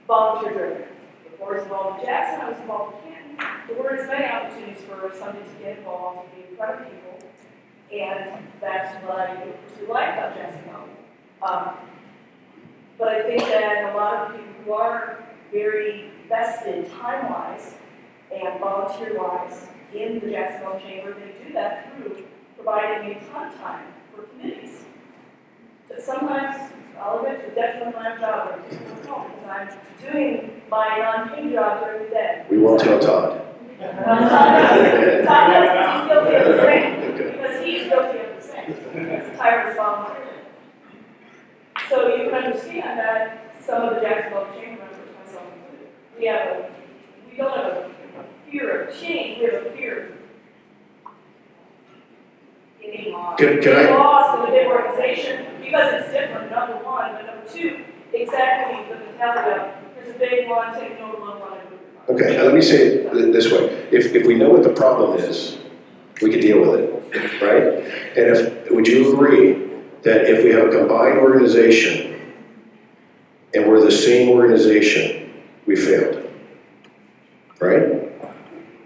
volunteer driven. Before I was involved in Jackson, I was involved in Canton. There were as many opportunities for somebody to get involved and be in front of people, and that's what I personally like about Jacksonville. But I think that a lot of people who are very vested time-wise and volunteer-wise in the Jacksonville Chamber, they do that through providing a ton of time for committees. So sometimes I'll admit to the detriment of my job, because I'm doing my non-paid job during the day. We won't tell Todd. Todd knows he's guilty of the same, because he's guilty of the same. It's a tireless volunteer. So you can understand that some of the Jacksonville Chamber members, myself included, we don't have a fear of change, we have a fear of getting lost. Getting lost in a big organization, because it's different, number one, but number two, exactly the mentality of, there's a big one taking over one line. Okay, now let me say it this way. If we know what the problem is, we can deal with it, right? And would you agree that if we have a combined organization and we're the same organization, we failed, right?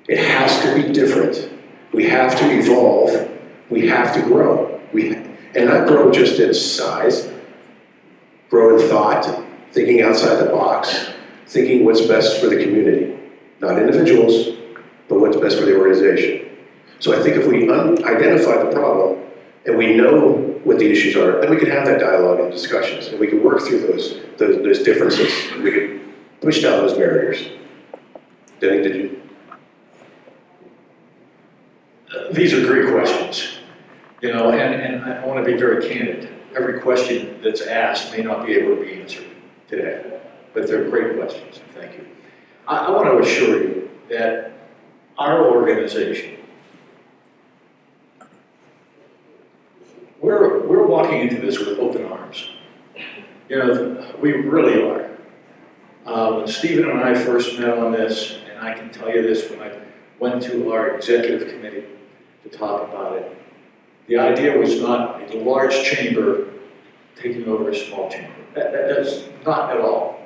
It has to be different. We have to evolve. We have to grow. And not grow just in size, grow in thought, thinking outside the box, thinking what's best for the community. Not individuals, but what's best for the organization. So I think if we identify the problem and we know what the issues are, then we can have that dialogue and discussions, and we can work through those differences. We can push down those barriers. Denny, did you? These are great questions, and I want to be very candid. every question that's asked may not be able to be answered today, but they're great questions, thank you. I want to assure you that our organization, we're walking into this with open arms. You know, we really are. When Stephen and I first met on this, and I can tell you this when I went to our executive committee to talk about it, the idea was not a large chamber taking over a small chamber. That's not at all.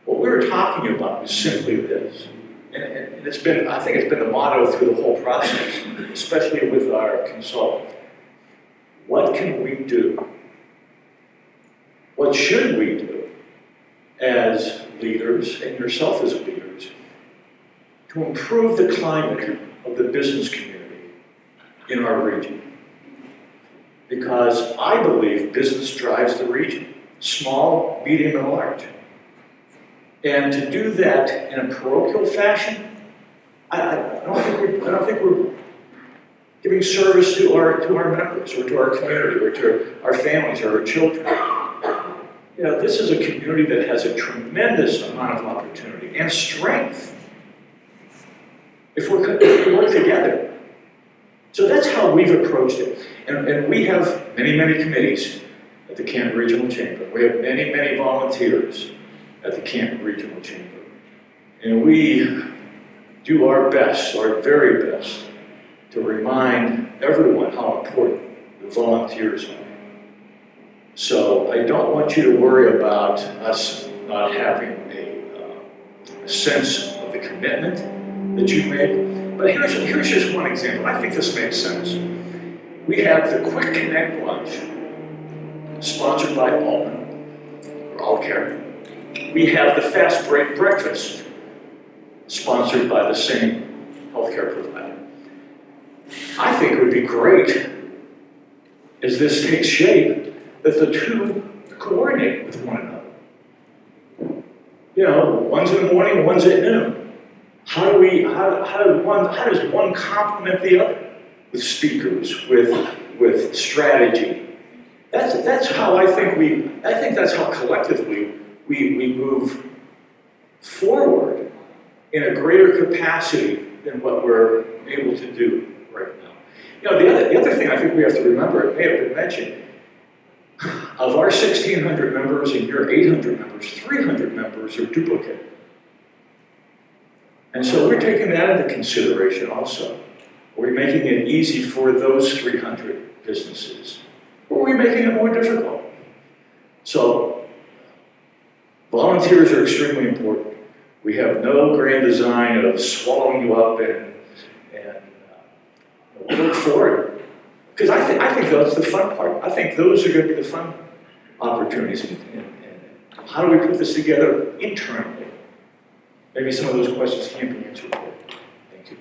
What we were talking about was simply this. And it's been, I think it's been the motto through the whole process, especially with our consultant. What can we do? What should we do as leaders, and yourself as leaders, to improve the climate of the business community in our region? Because I believe business drives the region, small, medium, and large. And to do that in a parochial fashion, I don't think we're giving service to our members, or to our community, or to our families, or our children. You know, this is a community that has a tremendous amount of opportunity and strength if we work together. So that's how we've approached it. And we have many, many committees at the Canton Regional Chamber. We have many, many volunteers at the Canton Regional Chamber. And we do our best, our very best, to remind everyone how important the volunteers are. So I don't want you to worry about us not having a sense of the commitment that you make. But here's just one example. I think this makes sense. We have the Quick Connect Lunch, sponsored by Allman, or Allcare. We have the Fast Break Breakfast, sponsored by the same healthcare provider. I think it would be great, as this takes shape, that the two coordinate with one another. You know, one's in the morning, one's at noon. How does one complement the other? With speakers, with strategy. That's how I think that's how collectively we move forward in a greater capacity than what we're able to do right now. You know, the other thing I think we have to remember, it may have been mentioned, of our 1,600 members and your 800 members, 300 members are duplicate. And so we're taking that into consideration also. Are we making it easy for those 300 businesses? Or are we making it more difficult? So, volunteers are extremely important. We have no grand design of swallowing you up and look forward. Because I think that's the fun part. I think those are going to be the fun opportunities. And how do we put this together internally? Maybe some of those questions can't be answered here. Thank you.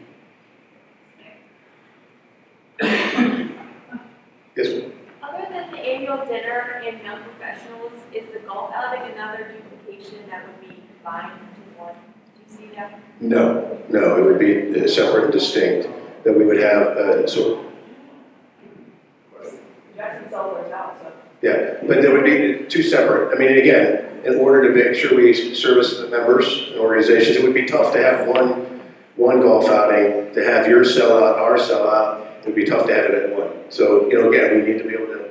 Yes, ma'am. Other than the annual dinner and young professionals, is the golf outing another duplication that would be combined into one? Do you see that? No, it would be separate and distinct, that we would have, Jackson Solar's out, so. yeah, but there would be two separate. I mean, again, in order to make sure we service the members and organizations, it would be tough to have one golf outing, to have your sellout, our sellout. It would be tough to have it at one. So, you know, again, we need to be able to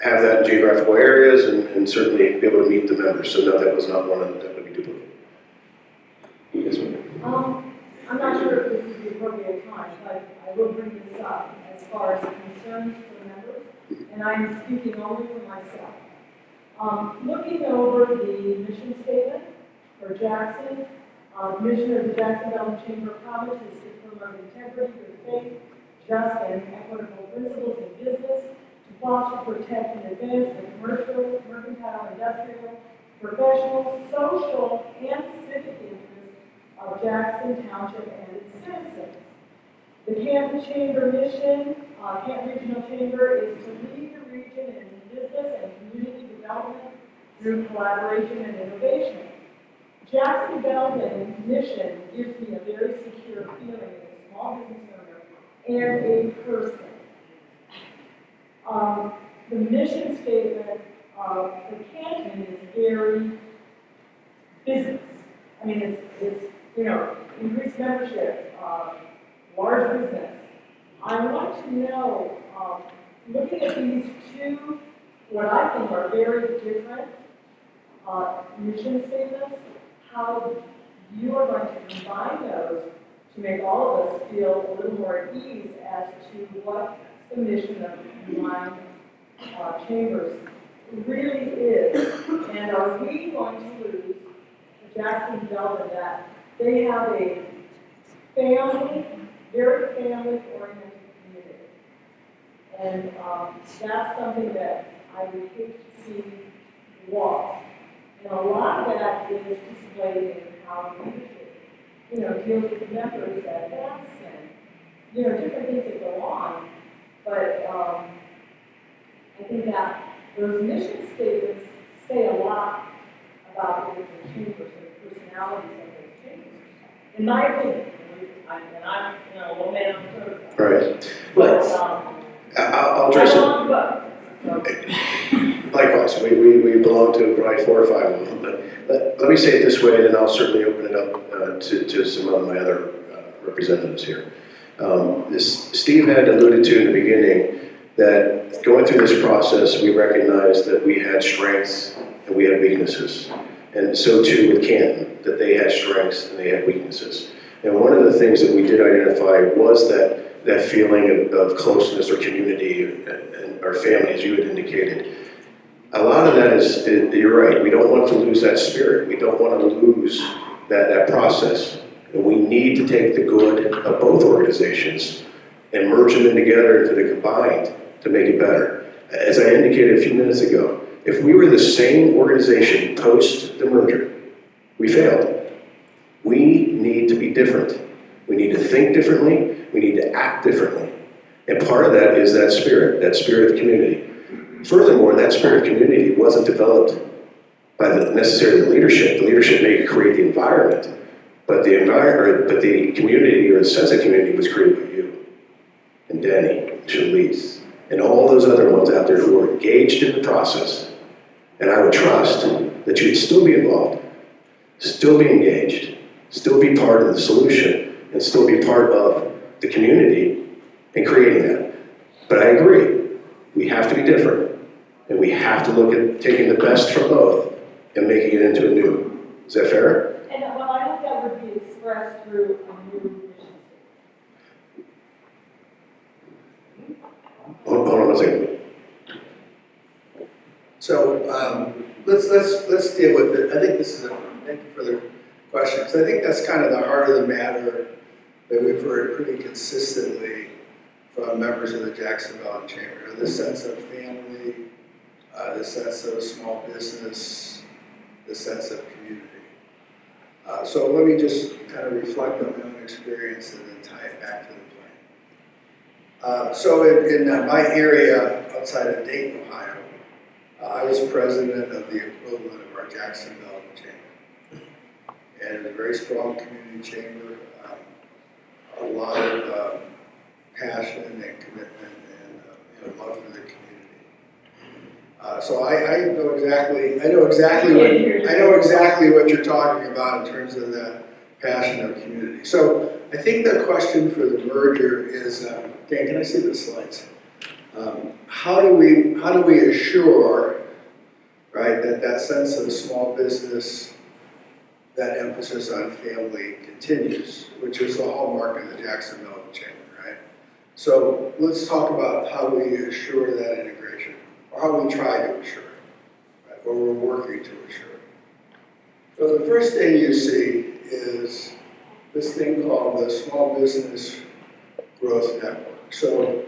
have that in geographical areas and certainly be able to meet the members. So no, that was not one of them that would be duplicated. Yes, ma'am. I'm not sure if this is the appropriate time, but I will bring this up as far as concerns for the members, and I'm speaking only for myself. Looking over the mission statement for Jackson, mission of the Jackson Valley Chamber of Commerce is to promote integrity, good faith, just and equitable principles in business, to foster, protect, and advance the commercial, mercantile, industrial, professional, social, and civic interests of Jackson Township and its citizens. The Canton Chamber mission, Canton Regional Chamber, is to lead the region in business and community development through collaboration and innovation. Jackson Valley mission gives me a very secure feeling as a small business owner and a person. the mission statement of the canton is very business. I mean, it's you know, increased membership, large business. I want to know, looking at these two, what I think are very different mission statements, how you are going to combine those to make all of us feel a little more at ease as to what the mission of the combined chambers really is. And are we going to lose the Jackson Delta that they have a family, very family-oriented community? And that's something that I would hate to see lost. And a lot of that is displayed in how leadership, you know, deals with members at events and, you know, different things that go on. But I think that those mission statements say a lot about the different chambers and the personalities of those chambers. In my opinion, and I'm, you know, a little man on the curve. Right. But, I'll address it. Likewise, we belong to probably 4 or 5 of them, but let me say it this way, and then I'll certainly open it up to some of my other representatives here. Steve had alluded to in the beginning that going through this process, we recognized that we had strengths and we had weaknesses. And so too with Canton, that they had strengths and they had weaknesses. And one of the things that we did identify was that feeling of closeness or community and our family, as you had indicated. A lot of that is, you're right, we don't want to lose that spirit. We don't want to lose that process. And we need to take the good of both organizations and merge them in together into the combined to make it better. As I indicated a few minutes ago, if we were the same organization post the merger, we failed. We need to be different. We need to think differently. We need to act differently. And part of that is that spirit of community. Furthermore, that spirit of community wasn't developed by necessarily the leadership. The leadership may create the environment, but the community or the sense of community was created by you and Danny, Shalise, and all those other ones out there who were engaged in the process. And I would trust that you'd still be involved, still be engaged, still be part of the solution, and still be part of the community in creating that. But I agree, we have to be different, and we have to look at taking the best from both and making it into a new. Is that fair? And well, I hope that would be expressed through a new mission statement. Hold on one second. So let's deal with it. I think this is thank you for the question, because I think that's kind of the heart of the matter that we've heard pretty consistently from members of the Jacksonville Chamber. The sense of family, the sense of small business, the sense of community. So let me just kind of reflect on my own experience and then tie it back to the plan. So in my area outside of Dayton, Ohio, I was president of the equivalent of our Jacksonville Chamber. And it was a very strong community chamber, a lot of passion and commitment and love for the community. So I know exactly what you're talking about in terms of that passion of community. So I think the question for the merger is, Dan, can I see the slides? How do we assure, right, that sense of small business, that emphasis on family continues, which is the hallmark of the Jacksonville Chamber, right? So let's talk about how we assure that integration, or how we try to assure it, right? Or we're working to assure it. So the first thing you see is this thing called the Small Business Growth Network. So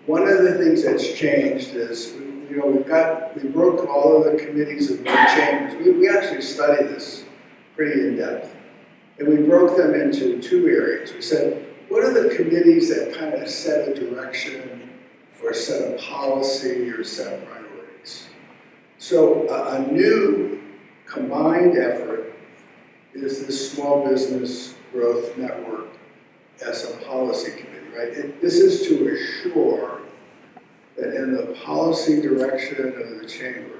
one of the things that's changed is, we broke all of the committees of the chambers. We actually studied this pretty in depth. And we broke them into 2 areas. We said, what are the committees that kind of set a direction or set a policy or set priorities? So a new combined effort is this Small Business Growth Network as a policy committee, right? This is to assure that in the policy direction of the chamber,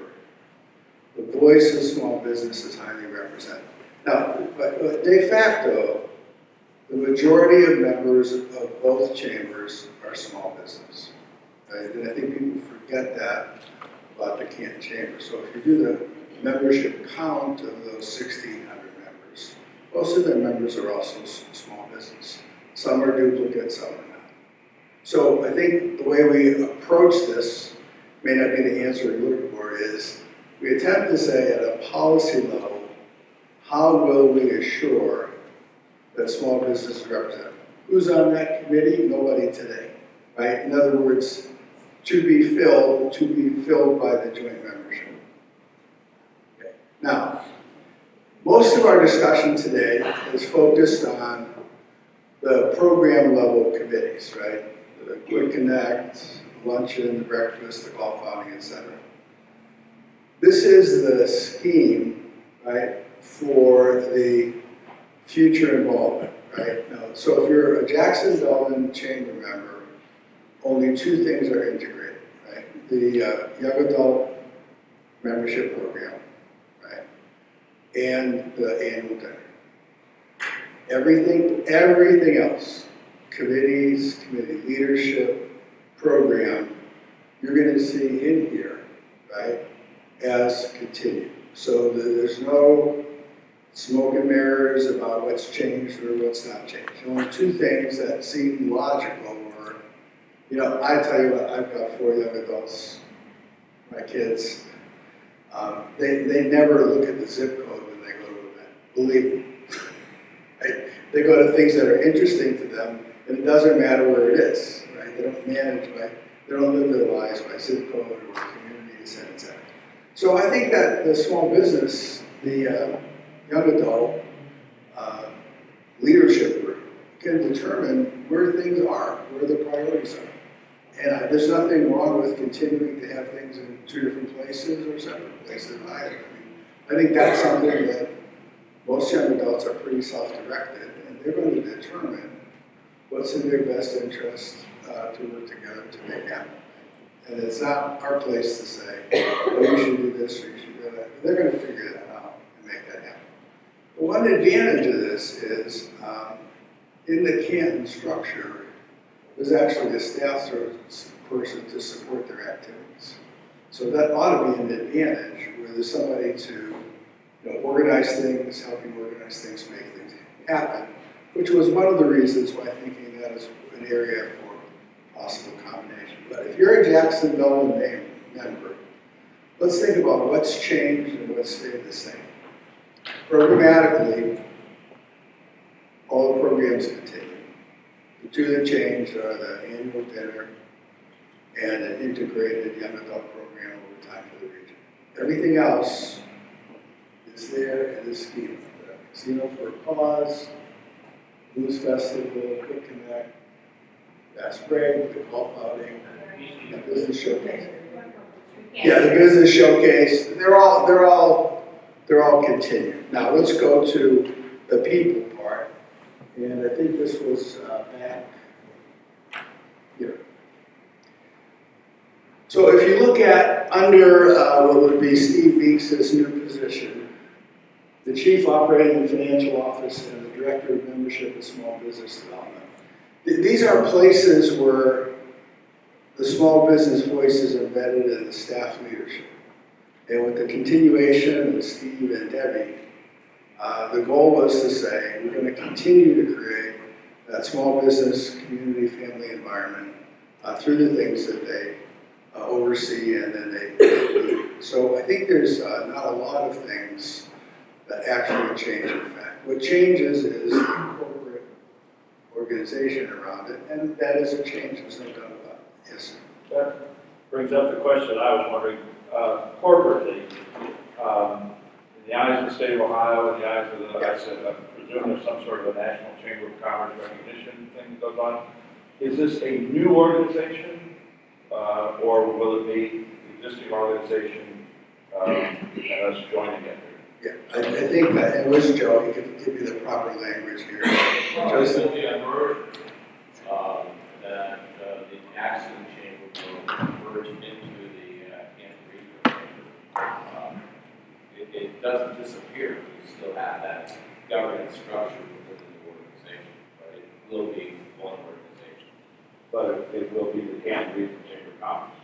the voice of small business is highly represented. Now, but de facto, the majority of members of both chambers are small business. Right? And I think people forget that about the Canton Chamber. So if you do the membership count of those 1,600 members, most of their members are also small business. Some are duplicate, some are not. So I think the way we approach this may not be the answer you're looking for is we attempt to say at a policy level, how will we assure that small business is represented? Who's on that committee? Nobody today, right? In other words, to be filled by the joint membership. Okay. Now, most of our discussion today is focused on the program level committees, right? The Quick Connect, luncheon, the breakfast, the golf outing, etc. This is the scheme, right, for the future involvement, right? Now, so if you're a Jackson-Dublin Chamber member, only two things are integrated, right? The young adult membership program, right? And the annual dinner. Everything else, committees, committee leadership, program, you're going to see in here, right, as continued. So there's no smoke and mirrors about what's changed or what's not changed. Only two things that seem logical were, you know, I tell you what, I've got 4 young adults, my kids, they never look at the zip code when they go to an event, believe me. Right? They go to things that are interesting to them, and it doesn't matter where it is, right? They don't they don't live their lives by zip code or community, et cetera, et cetera. So I think that the small business, the young adult leadership group can determine where things are, where the priorities are. And there's nothing wrong with continuing to have things in 2 different places or separate places either. I think that's something that most young adults are pretty self-directed, and they're going to determine what's in their best interest to work together to make happen. And it's not our place to say, oh, you should do this or you should do that. They're going to figure that out and make that happen. But one advantage of this is in the Canton structure, there's actually a staff person to support their activities. So that ought to be an advantage where there's somebody to organize things, help you organize things, make things happen, which was one of the reasons why thinking that is an area for possible combination. But if you're a Jackson-Dublin member, let's think about what's changed and what's stayed the same. Programmatically, all the programs continue. The 2 that changed are the annual dinner and an integrated young adult program over time for the region. Everything else is there in this scheme. The Casino for a Cause, Blues Festival, Quick Connect, Bass Break, the golf outing, the business showcase. Yeah, the business showcase. They're all continued. Now let's go to the people part, and I think this was back here. So if you look at under what would be Steve Beeks' new position, the Chief Operating and Financial Officer and the Director of Membership and Small Business Development. These are places where the small business voice is embedded in the staff leadership. And with the continuation of Steve and Debbie, the goal was to say, we're going to continue to create that small business, community, family environment through the things that they oversee and then they lead. So I think there's not a lot of things that actually change in fact. What changes is the corporate organization around it, and that is a change, there's no doubt about it. Yes, sir. That brings up the question I was wondering, corporately, in the eyes of the state of Ohio, in the eyes of the, I presume there's some sort of a National Chamber of Commerce recognition thing that goes on. Is this a new organization, or will it be the existing organization and us joining it? Yeah, I think that, and it was Joe, he could give you the proper language here. It will be a merge, that the Jackson Chamber will it doesn't disappear, you still have that governance structure within the organization, but it will be one organization. But it will be the Canton Regional Chamber of Commerce,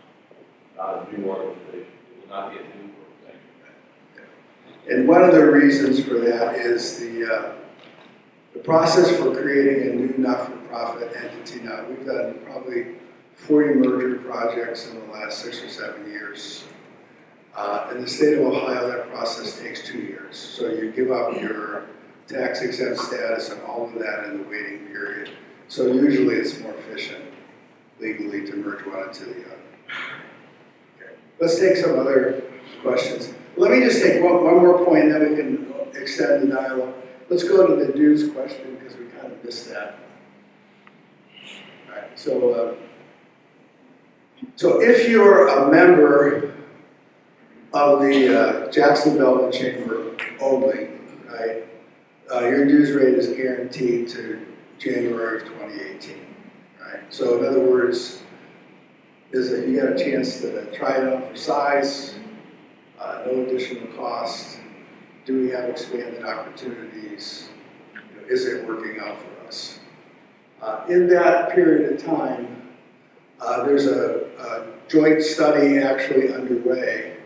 not a new organization. It will not be a new organization. And one of the reasons for that is the process for creating a new not-for-profit entity. Now, we've done probably 40 merger projects in the last 6 or 7 years. In the state of Ohio, that process takes 2 years. So you give up your tax exempt status and all of that in the waiting period. So usually it's more efficient legally to merge one into the other. Okay. Let's take some other questions. Let me just take one more point, then we can extend the dialogue. Let's go to the dues question because we kind of missed that. All right, so if you're a member of the Jackson Belton Chamber only, right, your dues rate is guaranteed to January of 2018, right? So in other words, you got a chance to try it out for size, no additional cost. Do we have expanded opportunities? Is it working out for us? In that period of time, there's a joint study actually underway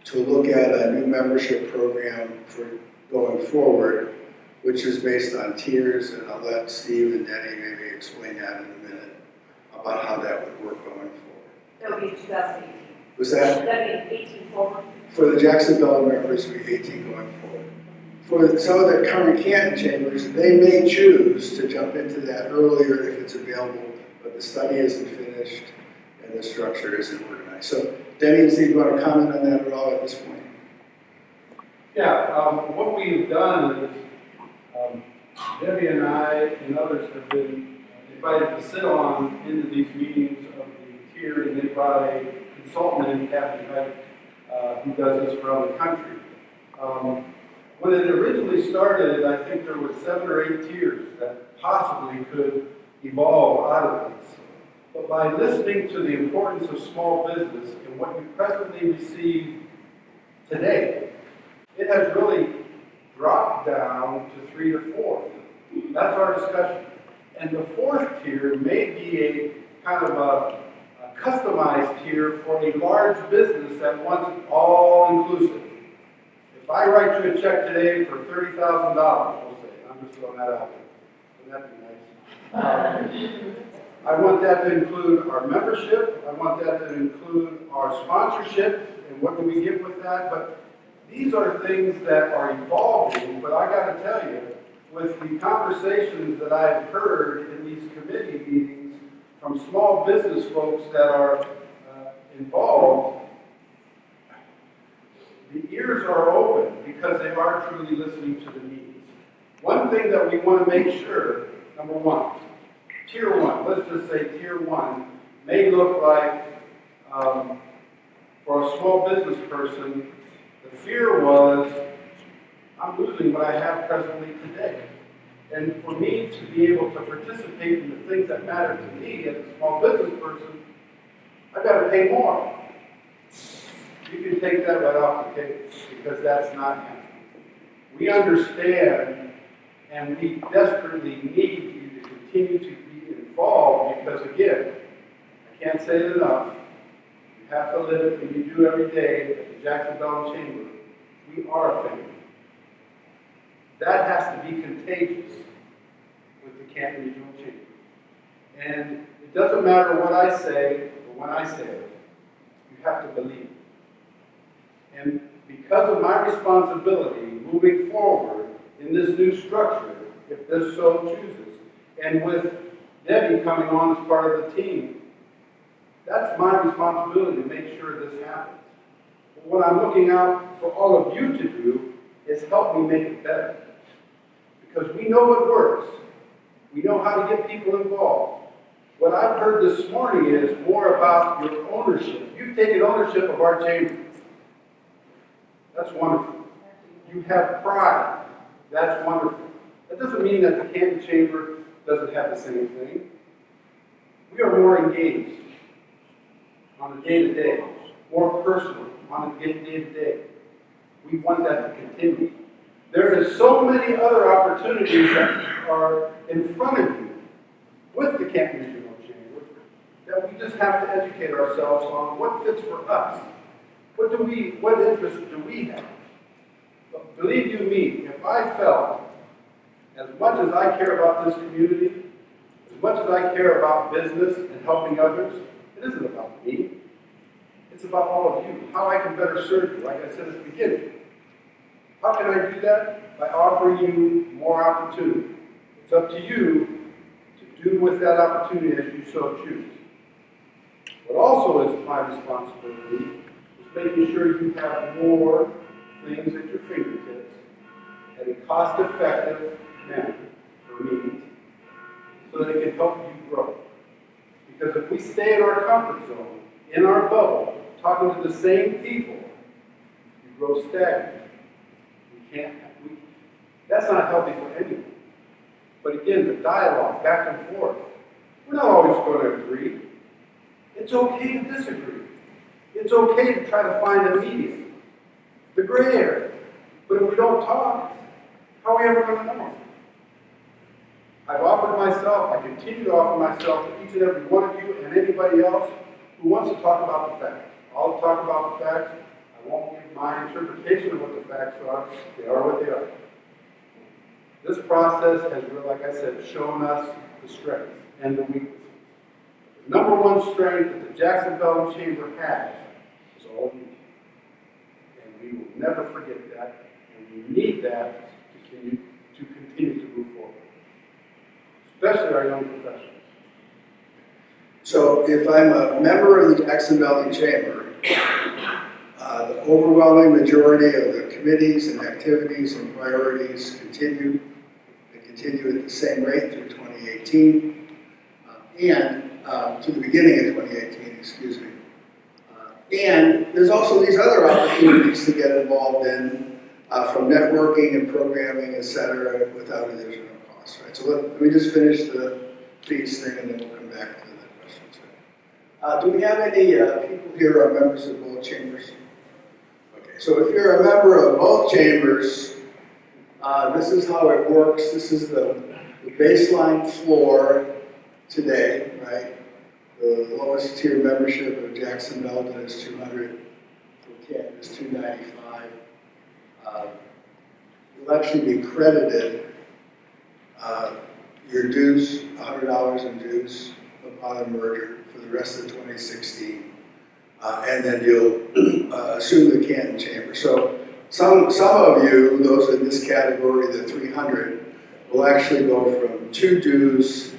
to look at a new membership program for going forward, which is based on tiers, and I'll let Steve and Denny maybe explain that in a minute about how that would work going forward. That'll be 2018. Was that? That'll be 18 forward. For the Jackson Belton members, it would be 18 going forward. For some of the current Canton chambers, they may choose to jump into that earlier if it's available, but the study isn't finished and the structure isn't organized. So, Denny and Steve, you want to comment on that at all at this point? Yeah, what we've done is Debbie and I and others have been invited to sit on into these meetings of the tier, and they brought a consultant in, Kathy Height, who does this around the country. When it originally started, I think there were 7 or 8 tiers that possibly could evolve out of this. But by listening to the importance of small business and what you presently receive today, it has really dropped down to 3 or 4. That's our discussion. And the 4th tier may be a kind of a customized tier for a large business that wants it all inclusive. If I write you a check today for $30,000, we'll say, I'm just throwing that out there. Wouldn't that be nice? I want that to include our membership. I want that to include our sponsorship and what do we get with that. But these are things that are evolving. But I got to tell you, with the conversations that I've heard in these committee meetings from small business folks that are involved, the ears are open because they are truly listening to the needs. One thing that we want to make sure, number one, Tier 1, let's just say Tier 1 may look like, for a small business person, the fear was, I'm losing what I have presently today. And for me to be able to participate in the things that matter to me as a small business person, I've got to pay more. You can take that right off the table because that's not happening. We understand and we desperately need you to continue to be involved because, again, I can't say it enough. You have to live it, and you do every day at the Jackson Belton Chamber. We are a family. That has to be contagious with the Canton Regional Chamber. And it doesn't matter what I say or when I say it. You have to believe it. And because of my responsibility moving forward in this new structure, if this so chooses, and with Debbie coming on as part of the team, that's my responsibility to make sure this happens. But what I'm looking out for all of you to do is help me make it better. Because we know what works. We know how to get people involved. What I've heard this morning is more about your ownership. You've taken ownership of our chamber. That's wonderful. You have pride. That's wonderful. That doesn't mean that the Canton Chamber doesn't have the same thing. We are more engaged on a day-to-day, more personal on a day-to-day. We want that to continue. There is so many other opportunities that are in front of you with the Canton Regional Chamber that we just have to educate ourselves on what fits for us. What interests do we have? But believe you me, if I felt as much as I care about this community, as much as I care about business and helping others, it isn't about me. It's about all of you, how I can better serve you, like I said at the beginning. How can I do that? By offering you more opportunity. It's up to you to do with that opportunity as you so choose. What also is my responsibility is making sure you have more things at your fingertips at a cost-effective manner for me, so that it can help you grow. Because if we stay in our comfort zone, in our bubble, talking to the same people, you grow stagnant. That's not healthy for anyone. But again, the dialogue, back and forth, we're not always going to agree. It's okay to disagree. It's okay to try to find a medium, the gray area. But if we don't talk, how are we ever going to know? I've offered myself, I continue to offer myself to each and every one of you and anybody else who wants to talk about the facts. I'll talk about the facts. I won't give my interpretation of what the facts are. They are what they are. This process has, like I said, shown us the strengths and the weaknesses. The number one strength that the Jackson Bell Chamber has is all of you. And we will never forget that. And we need that to continue to move forward. Especially our young professionals. So if I'm a member of the Jackson Valley Chamber, the overwhelming majority of the committees and activities and priorities continue at the same rate through 2018, and to the beginning of 2018, excuse me. And there's also these other opportunities to get involved in, from networking and programming, et cetera, without additional cost, right? So let me just finish the fees thing, and then we'll come back to the questions. Do we have any people here who are members of both chambers? Okay, so if you're a member of both chambers, this is how it works. This is the baseline floor today, right? The lowest tier membership of Jackson Belden is 200. For Canton is 295. You'll actually be credited your dues, $100 in dues upon a merger for the rest of 2016. And then you'll assume the Canton Chamber. So some of you, those in this category, the 300, will actually go from 2 dues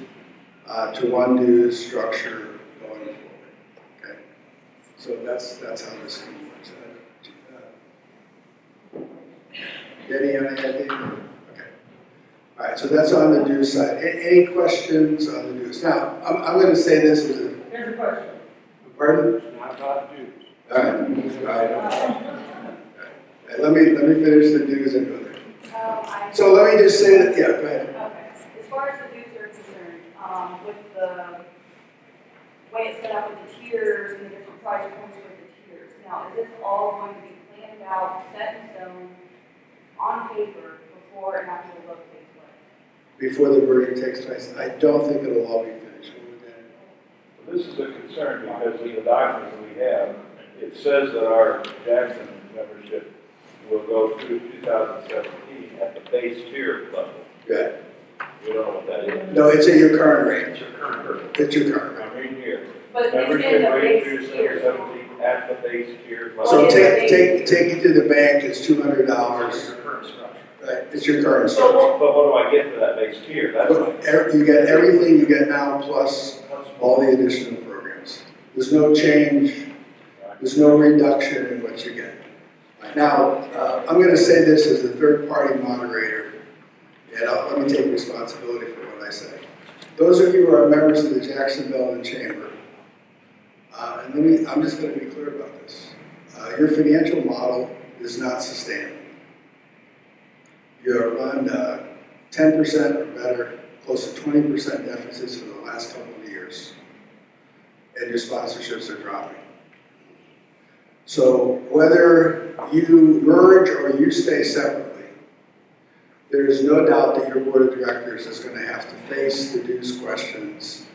to 1 dues structure going forward. Okay, so that's how this can work. Any idea? Okay. All right, so that's on the dues side. Any questions on the dues? Now, I'm going to say this as a... Here's a question. Pardon? It's not about dues. All right. All right. Let me finish the dues and go there. So let me just say that, yeah, go ahead. Okay, as far as the dues are concerned, with the way it's set up with the tiers and the different price points with the tiers, now, is this all going to be planned out, set in stone, on paper, before and after the vote takes place? Before the merger takes place, I don't think it'll all be finished. Well, this is a concern because in the documents we have, it says that our Jackson membership will go through 2017 at the base tier level. Yeah. We don't know what that is. No, it's at your current rate. It's your current rate. It's your current rate. I'm reading here. But Membership it's in the rate base through tier. 2017 at the base tier level. So take it to the bank, it's $200. It's your current structure. Right, it's your current But structure. what do I get for that base tier? That's what You get everything you get now plus all the additional programs. There's no change, there's no reduction in what you get. Now, I'm going to say this as a third-party moderator, and let me take responsibility for what I say. Those of you who are members of the Jackson Belden Chamber, and I'm just going to be clear about this. Your financial model is not sustainable. You have run 10% or better, close to 20% deficits for the last couple of years, and your sponsorships are dropping. So whether you merge or you stay separately, there is no doubt that your board of directors is going to have to face the dues questions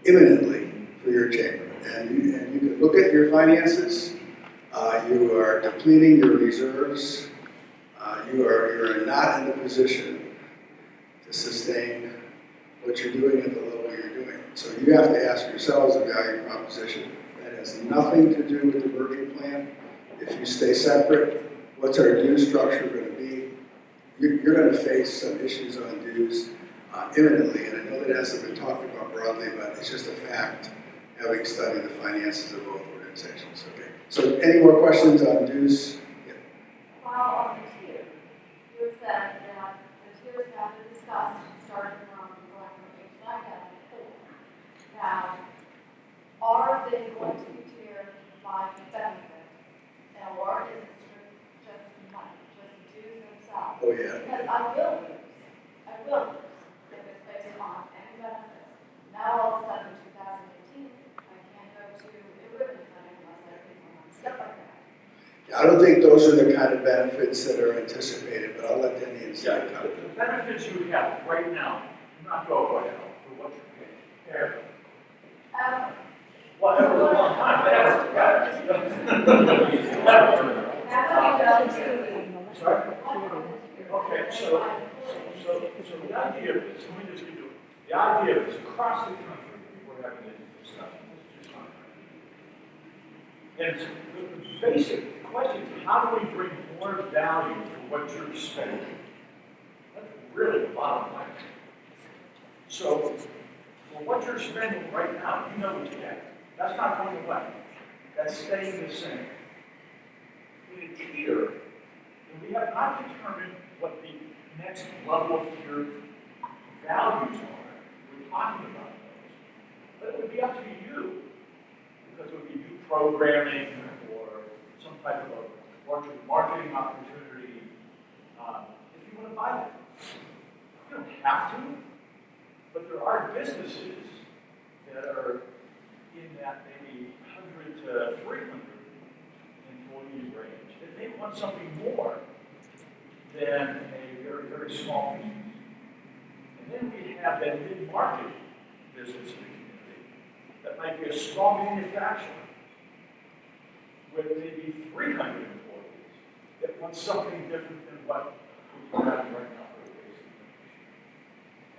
imminently for your chamber. And you can look at your finances. You are depleting your reserves. You are not in the position to sustain what you're doing at the level you're doing. So you have to ask yourselves a value proposition. That has nothing to do with the merger plan. If you stay separate, what's our dues structure going to be? You're going to face some issues on dues imminently, and I know that hasn't been talked about broadly, but it's just a fact, having studied the finances of both organizations. Okay. So any more questions on dues? Yeah. While on the tier, you said that the tiers have been discussed, starting from the recommendation I had before. Now, are they going to be tiered by benefit, or is it just money, just dues themselves? Oh, yeah. Because I will lose if it's based on any benefits. Now, all of a sudden, in 2018, I can't go to a ribbon cutting unless I pay for my stuff like that. I don't think those are the kind of benefits that are anticipated, but I'll let Denny and Steve comment. The benefits you have right now do not go away for what you're paying. Ever. Well, that was a long time, Sorry? Okay, so the idea of this, let me just give you, the idea of this, across the country, we're having this discussion, this is just not right. And the basic question is, how do we bring more value for what you're spending? That's really the bottom line. So, for what you're spending right now, you know what you get. That's not going away. That's staying the same. In a tier, we have not determined what the next level of tier values are. We're talking about those. But it would be up to you, because it would be new programming or some type of a larger marketing opportunity, if you want to buy that. You don't have to, but there are businesses that are in that maybe 100 to 300 employee range that may want something more than a very, very small business. And then we have that mid-market business in the community that might be a small manufacturer with maybe 300 employees that want something different than what we're having right now for the basic information.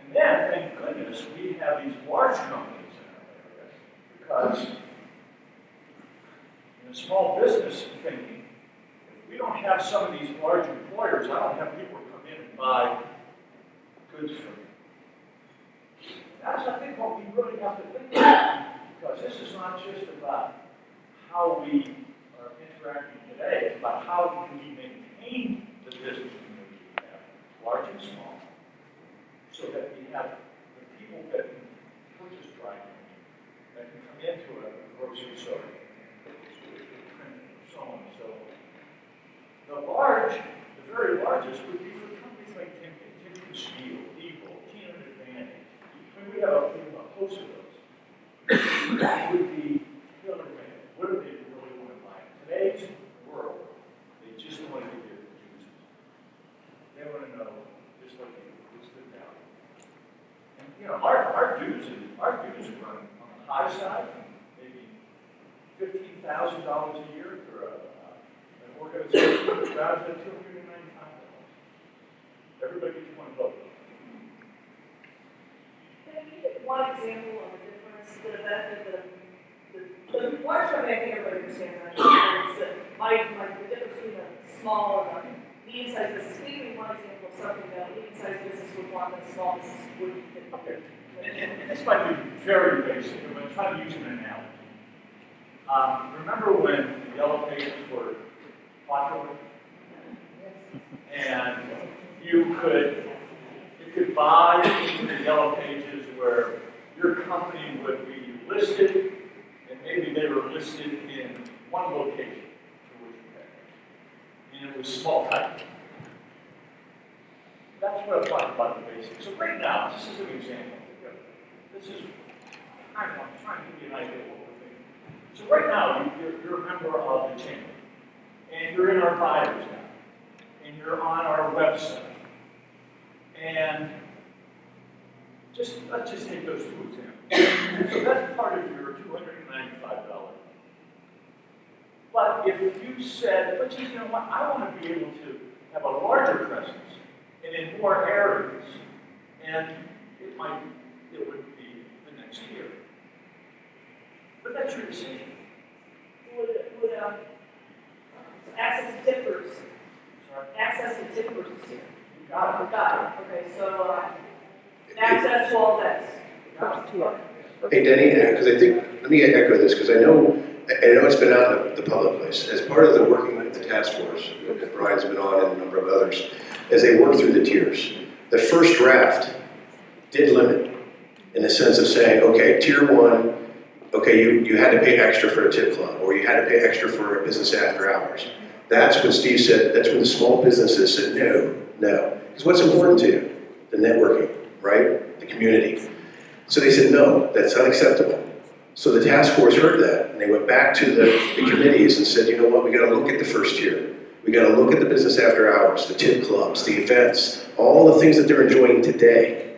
And then, thank goodness, we have these large companies because in a small business thinking, if we don't have some of these large employers, I don't have people come in and buy goods from me. That's, I think, what we really have to think about, because this is not just about how we are interacting today, it's about how do we maintain the business community we have, large and small, so that we have the people that can purchase dry cleaning, that can come into a grocery store, so on and so on. The very largest would be for companies like Timken Steel, Eagle, Keenan Advantage. When we have a host of those, that would be killer man. What do they really want to buy? In today's world, they just want to get their users. They want to know, just like you, what's the value. And our dues run on the high side, maybe $15,000 a year for an organization that drives at $295. Everybody gets one vote. Can you give one example of a difference, the benefit, the large company, I think everybody understands that. It's the difference between a small and a medium-sized business. Can you give me one example of something that a medium-sized business would want that a small business wouldn't? Okay. And this might be very basic, but I'm trying to use an analogy. Remember when the yellow pages were popular? And you could buy into the yellow pages where your company would be listed, and maybe they were listed in one location for which you paid. And it was small type. That's what I'm talking about the basics. So right now, this is an example. This is, I'm trying to give you an idea of what we're thinking. So right now, you're a member of the chamber. and you're in our bios now, and you're on our website. And let's just take those two examples. So that's part of your $295. But if you said, but you know what, I want to be able to have a larger presence and in more areas, and it would be the next year. But that's your decision. Would access to tippers, access to tippers is here. Got it. Got it. Okay, so, access to all this. Hey, Denny, because I think, let me echo this, because I know it's been out in the public place. As part of the working with the task force, that Brian's been on and a number of others, as they work through the tiers, the first draft did limit in the sense of saying, okay, tier one, okay, you had to pay extra for a tip club, or you had to pay extra for a business after hours. That's when Steve said, that's when the small businesses said, no. Because what's important to you? The networking, right? The community. So they said, no, that's unacceptable. So the task force heard that, and they went back to the committees and said, you know what, we gotta look at the first tier. We gotta look at the business after hours, the tip clubs, the events, all the things that they're enjoying today.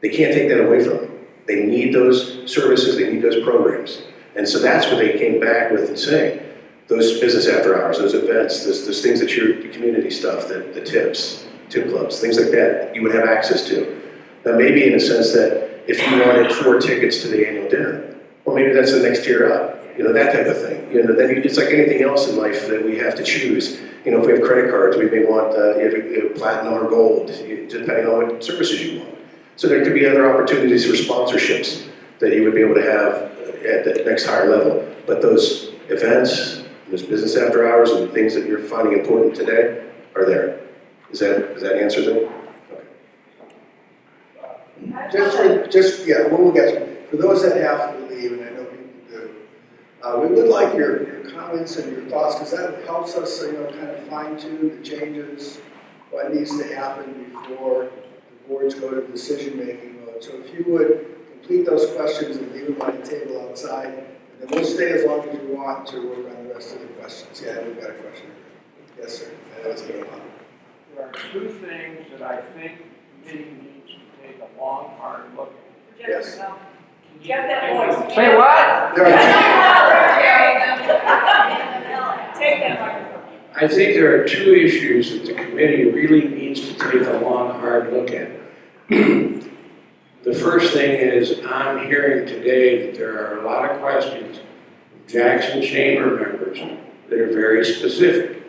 They can't take that away from them. They need those services, they need those programs. And so that's what they came back with and saying, those business after hours, those events, those things that the community stuff, the tips, tip clubs, things like that, you would have access to. Now maybe in a sense that if you wanted 4 tickets to the annual dinner, well maybe that's the next tier up, you know, that type of thing. You know, then it's like anything else in life that we have to choose. You know, if we have credit cards, we may want platinum or gold, depending on what services you want. So there could be other opportunities for sponsorships that you would be able to have at the next higher level. But those events, those business after hours and things that you're finding important today are there. Does that answer them? Yeah, we'll get you. For those that have to leave, and I know people do, we would like your comments and your thoughts, because that helps us, you know, kind of fine tune the changes, what needs to happen before the boards go to decision-making mode. So if you would complete those questions and leave them on the table outside, and then we'll stay as long as you want to work on the rest of the questions. Yeah, we've got a question. Yes, sir. That's going on. There are 2 things that I think the committee needs to take a long, hard look at. Yes. You have that voice. Say what? Take that microphone. I think there are 2 issues that the committee really needs to take a long, hard look at. The first thing is, I'm hearing today that there are a lot of questions from Jackson Chamber members that are very specific.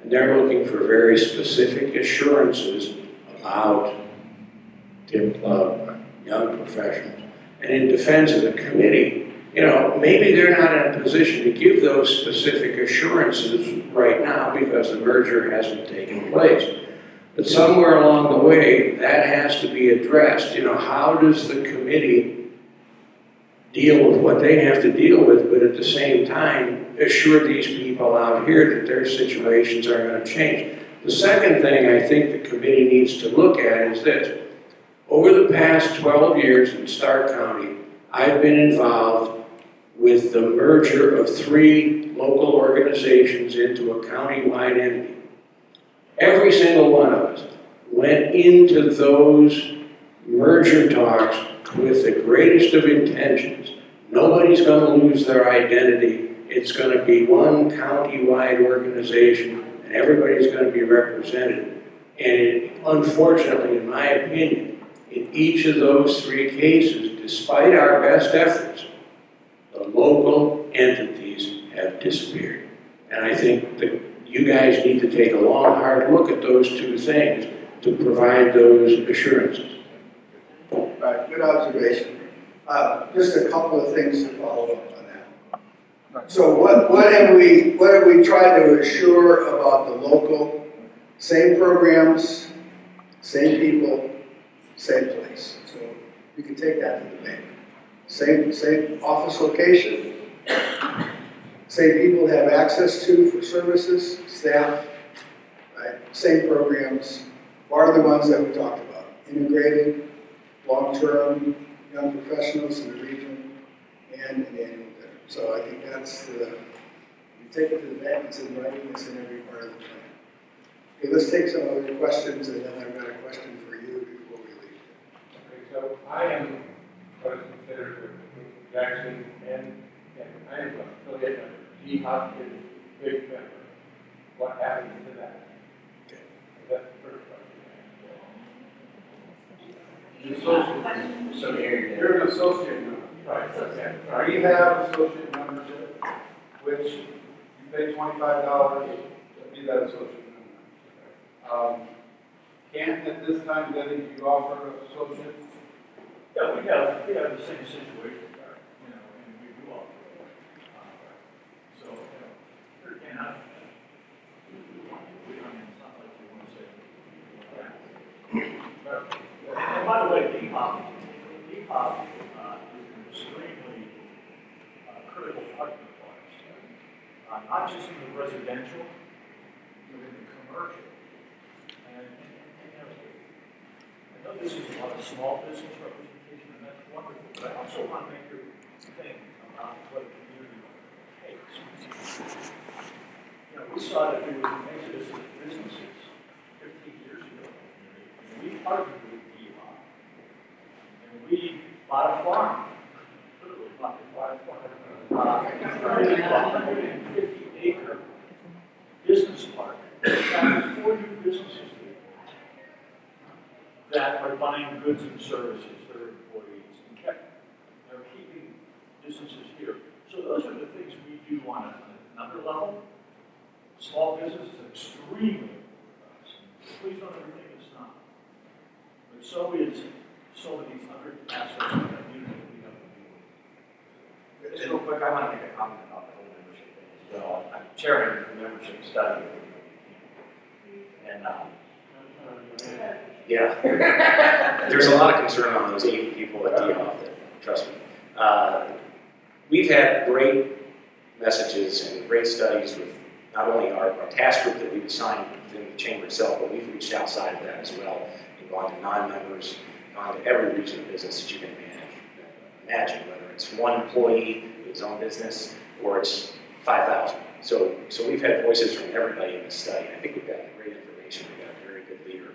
And they're looking for very specific assurances about tip club, young professionals. And in defense of the committee, you know, maybe they're not in a position to give those specific assurances right now because the merger hasn't taken place. But somewhere along the way, that has to be addressed. You know, how does the committee deal with what they have to deal with, but at the same time, assure these people out here that their situations are going to change? The second thing I think the committee needs to look at is this. Over the past 12 years in Stark County, I've been involved with the merger of 3 local organizations into a county-wide entity. Every single one of us went into those merger talks with the greatest of intentions. Nobody's going to lose their identity. It's going to be one county-wide organization, and everybody's going to be represented. And unfortunately, in my opinion, in each of those 3 cases, despite our best efforts, the local entities have disappeared. And I think that you guys need to take a long, hard look at those 2 things to provide those assurances. Right, good observation. Just a couple of things to follow up on that. So what have we tried to assure about the local? Same programs, same people, same place. So you can take that to the bank. Same office location, same people have access to for services, staff, right? Same programs. What are the ones that we talked about? Integrated, long-term, young professionals in the region, and an annual dinner. So I think that's the, take it to the bank, it's in writing, it's in every part of the plan. Okay, let's take some other questions, and then I've got a question for you before we leave. Okay, so I am what is considered with Jackson and I am an affiliate member. D-Hop is a big member. What happens to that? Okay. That's the first question. So you're an associate member. Right. Okay. We have associate membership, which you pay $25 to be that associate member. Can't at this time, then, you offer associate? Yeah, we have the same situation, you know, and we do all. So, you know, there cannot. I mean, it's not like you want to say. Yeah. And by the way, D-Hop is an extremely critical partner for us. Not just in the residential, but in the commercial. And you know, I know this is a lot of small business representation, and that's wonderful, but I also want to make you think about what the community takes. You know, we saw that there was an exodus of businesses 15 years ago. And we partnered with D-Hop, and we bought a farm. Literally bought a farm. 150-acre business park. Got 40 businesses that are buying goods and services for their employees and they're keeping businesses here. So those are the things we do on another level. Small business is extremely important to us. Please don't ever think it's not. But so is so many other aspects of that community that we have to deal with. Just real quick, I want to make a comment about the whole membership thing as well. I'm chairing the membership study. And yeah, there's a lot of concern on those 80 people at D-Hop, trust me. We've had great messages and great studies with not only our task group that we've assigned within the chamber itself, but we've reached outside of that as well and gone to non-members, gone to every region of business that you can imagine, whether it's one employee with his own business or it's 5,000. So we've had voices from everybody in this study. I think we've got great information. We've got a very good leader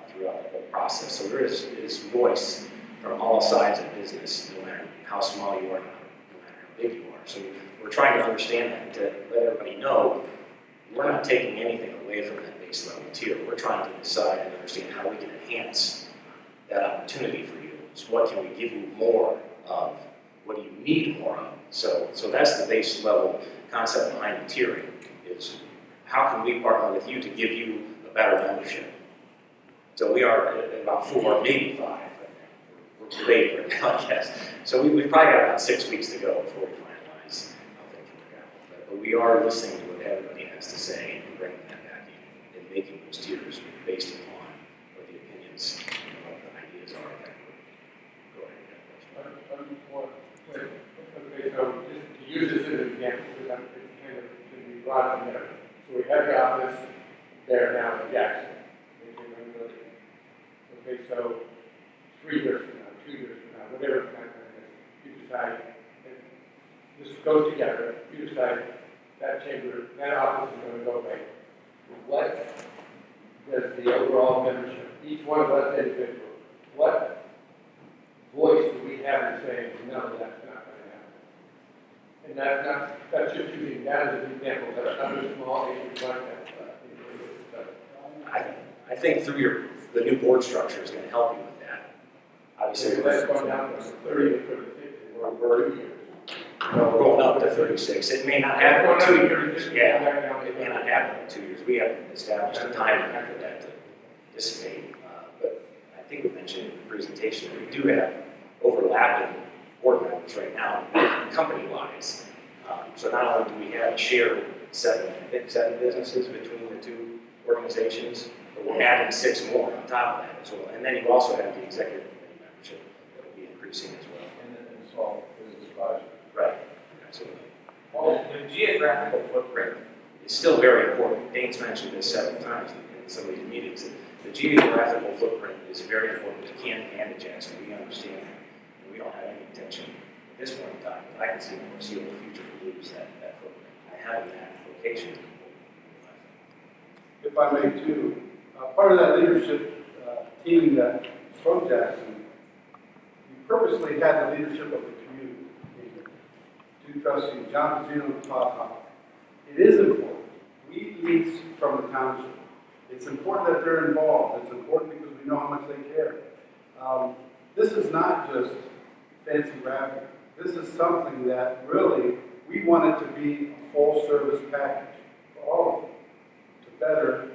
throughout the whole process. So there is voice from all sides of business, no matter how small you are, no matter how big you are. So we're trying to understand that and to let everybody know we're not taking anything away from that base level tier. We're trying to decide and understand how we can enhance that opportunity for you. So what can we give you more of? What do you need more of? So that's the base level concept behind the tiering, is how can we partner with you to give you a better membership? So we are at about 4, maybe 5. We're debating right now, I guess. So we've probably got about 6 weeks to go before we finalize how things work out. But we are listening to what everybody has to say and bringing that back in and making those tiers based upon what the opinions and what the ideas are of that group. Go ahead. Okay, so just to use this as an example, because I'm kind of going to be brought in there. So we have the office there now in Jackson. Okay, so 3 years from now, 2 years from now, whatever kind of thing, you decide, and this goes together, you decide that chamber, that office is going to go away. What does the overall membership, each one of us individuals, what voice do we have in saying, no, that's not going to happen? And that's just using that as an example, that's other small issues like that. I think through the new board structure is going to help you with that. Obviously, that's going down from 30 to 36, we're 2 years. No, we're going up to 36. It may not happen in 2 years. Yeah, it may not happen in 2 years. We haven't established a timeline for that to dissipate. But I think we mentioned in the presentation that we do have overlapping board members right now, company-wise. So not only do we have shared 7 businesses between the 2 organizations, but we're adding 6 more on top of that as well. And then you also have the executive committee membership that will be increasing as well. And then the small business advisory. Right, absolutely. Well, the geographical footprint is still very important. Dane's mentioned this several times in some of these meetings. The geographical footprint is very important to Canton and to Jackson. We understand that. And we don't have any intention at this point in time, but I can see the foreseeable future to lose that footprint. By having that education. If I may too, part of that leadership team that from Jackson, we purposely had the leadership of the community. Two trustees, John Pizzino and Todd Hopper. It is important. We lead from the township. It's important that they're involved. It's important because we know how much they care. This is not just fancy wrapping. This is something that really we want it to be a full service package for all of them to better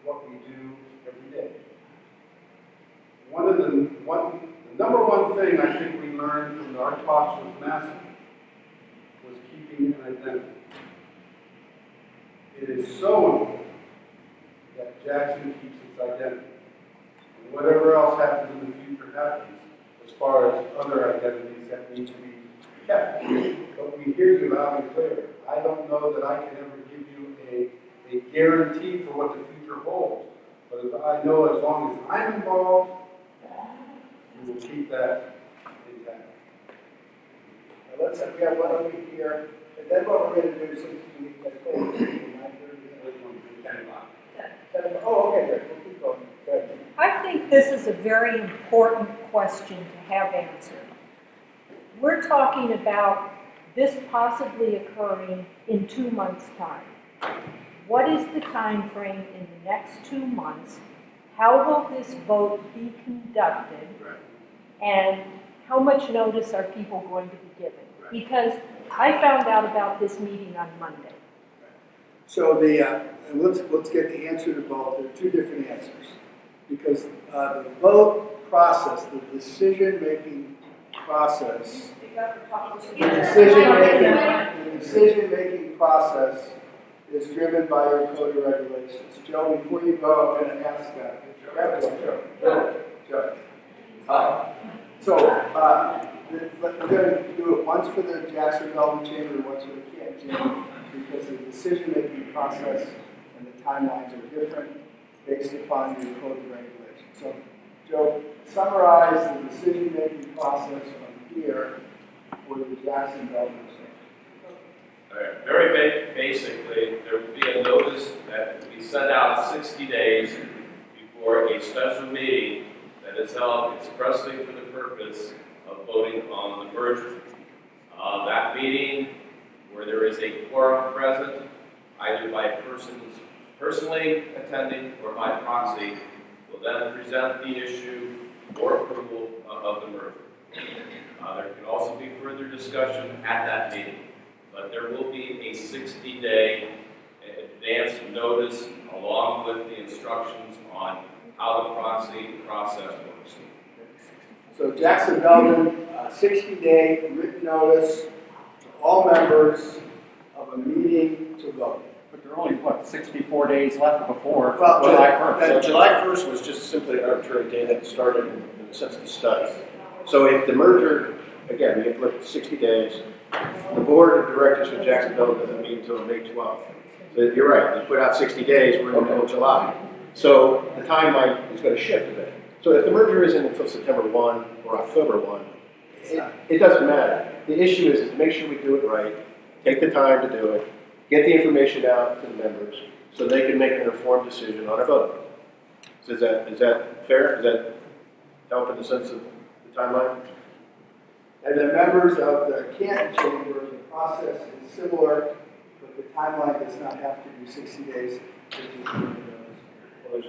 what we do every day. The number one thing I think we learned from our talks with Massey was keeping an identity. It is so important that Jackson keeps its identity. And whatever else happens in the future happens as far as other identities that need to be kept. But we hear you loud and clear. I don't know that I can ever give you a guarantee for what the future holds. But if I know as long as I'm involved, we will keep that intact. Now let's we have one over here, and then what we're going to do is we get paid. Oh, okay, good. We'll keep going. Good. I think this is a very important question to have answered. We're talking about this possibly occurring in 2 months' time. What is the time frame in the next 2 months? How will this vote be conducted? And how much notice are people going to be given? Because I found out about this meeting on Monday. So let's get the answer to both. There are two different answers. Because the vote process, the decision-making process, the decision-making process is driven by your code of regulations. Joe, before you go, I'm going to ask Joe. We're going to do it once for the Jackson Development Chamber and once for the Canton Chamber because the decision-making process and the timelines are different based upon your code of regulations. So, Joe, summarize the decision-making process from here for the Jackson Development Chamber. All right. Very basically, there will be a notice that will be sent out 60 days before a special meeting that is held expressly for the purpose of voting on the merger. That meeting, where there is a quorum present, either by persons personally attending or by proxy, will then present the issue for approval of the merger. There can also be further discussion at that meeting, but there will be a 60-day advance notice along with the instructions on how the proxy process works. So Jackson Development, 60-day written notice to all members of a meeting to vote. But there are only, what, 64 days left before Well, July 1st? So July 1st was just simply an arbitrary day that started in the sense of the study. So if the merger, again, we have to look at 60 days, the board of directors for Jackson Development doesn't meet until May 12th. So you're right, you put out 60 days, we're in the middle of July. So the timeline is going to shift a bit. So if the merger isn't until September 1 or October 1, it doesn't matter. The issue is to make sure we do it right, take the time to do it, get the information out to the members so they can make an informed decision on a vote. So is that fair? Does that help in the sense of the timeline? And the members of the Canton Chamber, the process is similar, but the timeline does not have to be 60 days. Well,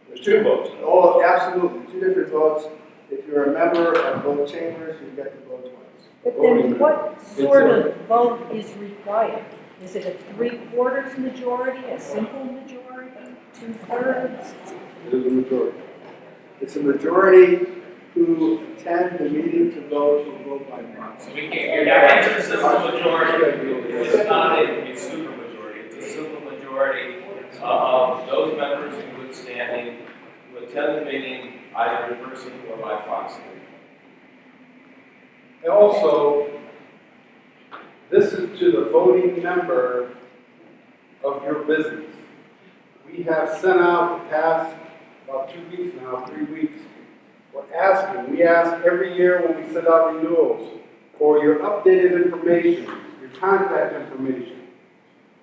there's two votes. Oh, absolutely, two different votes. If you're a member of both chambers, you get to vote twice. But then what sort of vote is required? Is it a 3/4 majority, a simple majority, 2/3? It is a majority. It's a majority who attend the meeting to vote who vote by proxy. So we can't hear that. It's a simple majority. It's not a super majority. It's a simple majority of those members in good standing who attend the meeting either in person or by proxy. And also, this is to the voting member of your business. We have sent out the past about 2 weeks now, 3 weeks. We ask every year when we send out renewals for your updated information, your contact information.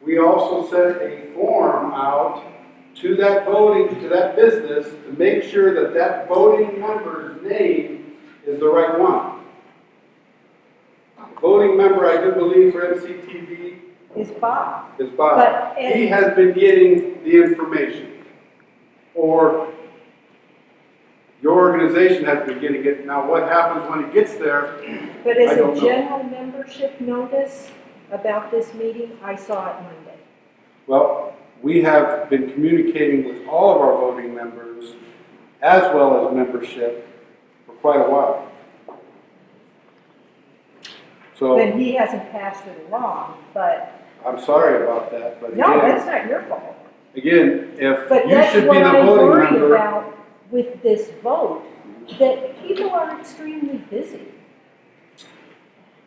we also sent a form out to that business to make sure that that voting member's name is the right one. Voting member, I do believe, for MCTV Is Bob. is Bob. But He has been getting the information. Or your organization has been getting it. Now, what happens when it gets there, But I as don't a know. general membership notice about this meeting, I saw it Monday. Well, we have been communicating with all of our voting members as well as membership for quite a while. So, Then he hasn't passed it along, but, I'm sorry about that, but no, again, that's not your fault. again, if But you that's should be what the I voting worry member. about with this vote, that people are extremely busy.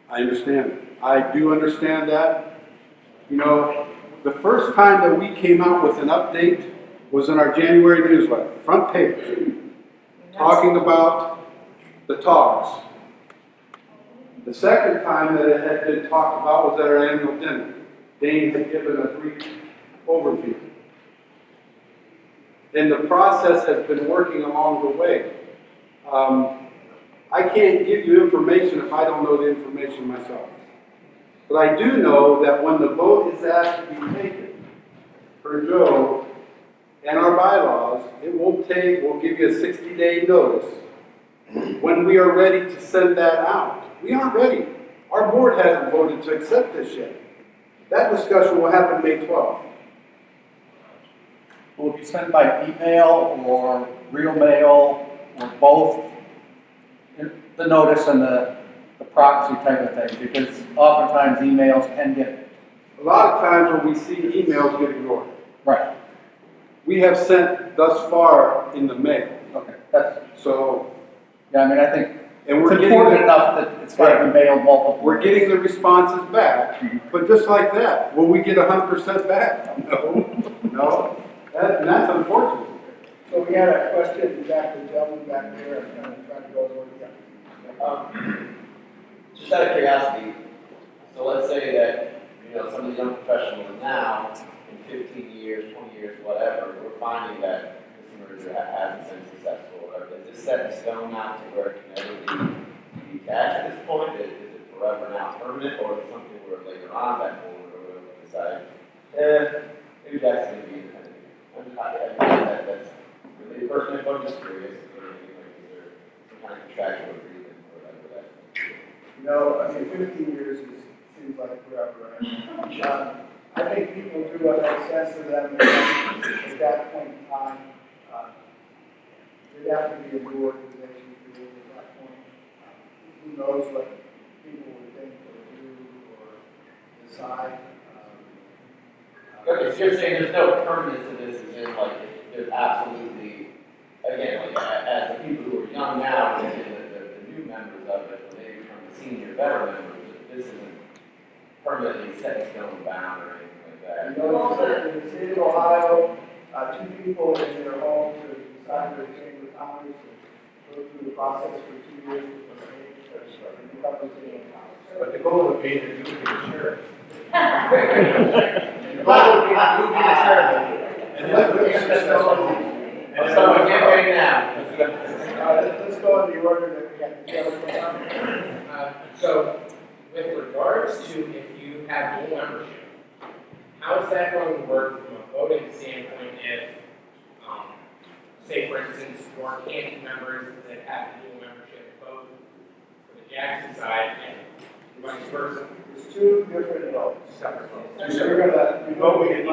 I understand. I do understand that. You know, the first time that we came out with an update was in our January newsletter, front page, talking about the talks. The second time that it had been talked about was at our annual dinner. Dane had given a brief overview. And the process has been working along the way. I can't give you information if I don't know the information myself. But I do know that when the vote is asked to be taken, per Joe and our bylaws, we'll give you a 60-day notice when we are ready to send that out. We aren't ready. Our board hasn't voted to accept this yet. That discussion will happen May 12th. Will it be sent by email or real mail or both? The notice and the proxy type of thing, because oftentimes emails can get... A lot of times when we see emails get ignored. Right. We have sent thus far in the mail. Okay, that's... So... Yeah, I mean, I think and it's important enough that it's got to be mailed multiple. We're getting the responses back, but just like that, will we get 100% back? No, no. And that's unfortunate. So we had a question back to the gentleman back there, I'm kind of trying to go over it again. Just out of curiosity, so let's say that, some of the young professionals now, in 15 years, 20 years, whatever, we're finding that this merger hasn't been successful. Is this set in stone now to where it can never be detached at this point? Is it forever now permanent, or is it something where later on that board or whatever decide, maybe that's going to be independent? That's really a personal, but I'm just curious. Is there some kind of contractual agreement or whatever that? I mean, 15 years seems like forever, right? I think people do what makes sense to them at that point in time. There'd have to be a new organization to do it at that point. Who knows what people would think or do or decide. Okay, so you're saying there's no permanence to this, as in, there's absolutely, again, as the people who are young now, and the new members of it, when they become the senior, better members, this isn't permanently set in stone bound or anything like that. In the state of Ohio, two people in their home to decide their chamber of commerce and go through the process for 2 years with the state. But the goal would be that you would be the chair. The goal would be that you would be the chairman. And then Someone get paid now. Let's go in the order that we have to go. So, with regards to if you have dual membership, how is that going to work from a voting standpoint if, say for instance, your county members that have dual membership vote for the Jackson side and vice versa? It's two different votes. Separate votes. So we're gonna vote in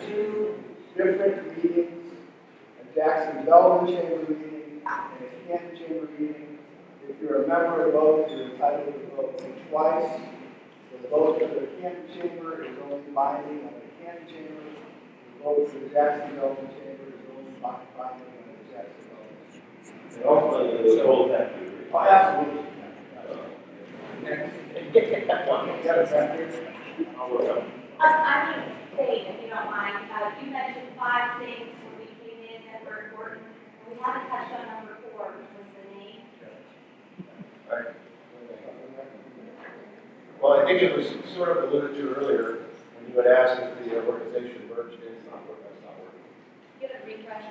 two different meetings, a Jackson Development Chamber meeting and a Canton Chamber meeting. If you're a member of both, you're entitled to vote twice. The vote for the Canton Chamber is only binding on the Canton Chamber. The vote for the Jackson Development Chamber is only binding on the Jackson Development Chamber. And ultimately, the whole have to agree. Oh, absolutely. I mean, Dave, if you don't mind, you mentioned 5 things when we came in that were important. We haven't touched on number 4, which was the name. Well, I think it was sort of alluded to earlier when you had asked if the organization merged in, it's not working, that's not working. You have a refresh.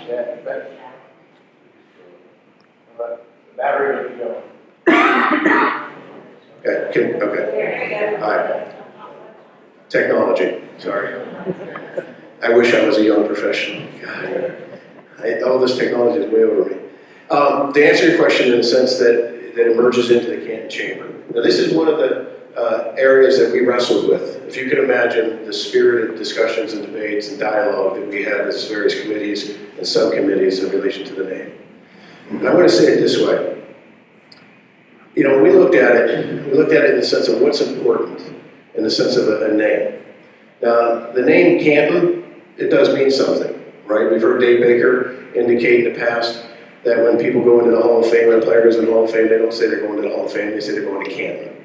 Yeah, but, the battery would go. Okay. All right. Technology, sorry. I wish I was a young professional. God, all this technology is way over me. To answer your question in the sense that it merges into the Canton Chamber. Now, this is one of the areas that we wrestled with. If you can imagine the spirited discussions and debates and dialogue that we had as various committees and subcommittees in relation to the name. And I'm going to say it this way. You know, we looked at it in the sense of what's important, in the sense of a name. Now, the name Canton, it does mean something, right? We've heard Dave Baker indicate in the past that when people go into the Hall of Fame, when a player goes into the Hall of Fame, they don't say they're going to the Hall of Fame, they say they're going to Canton.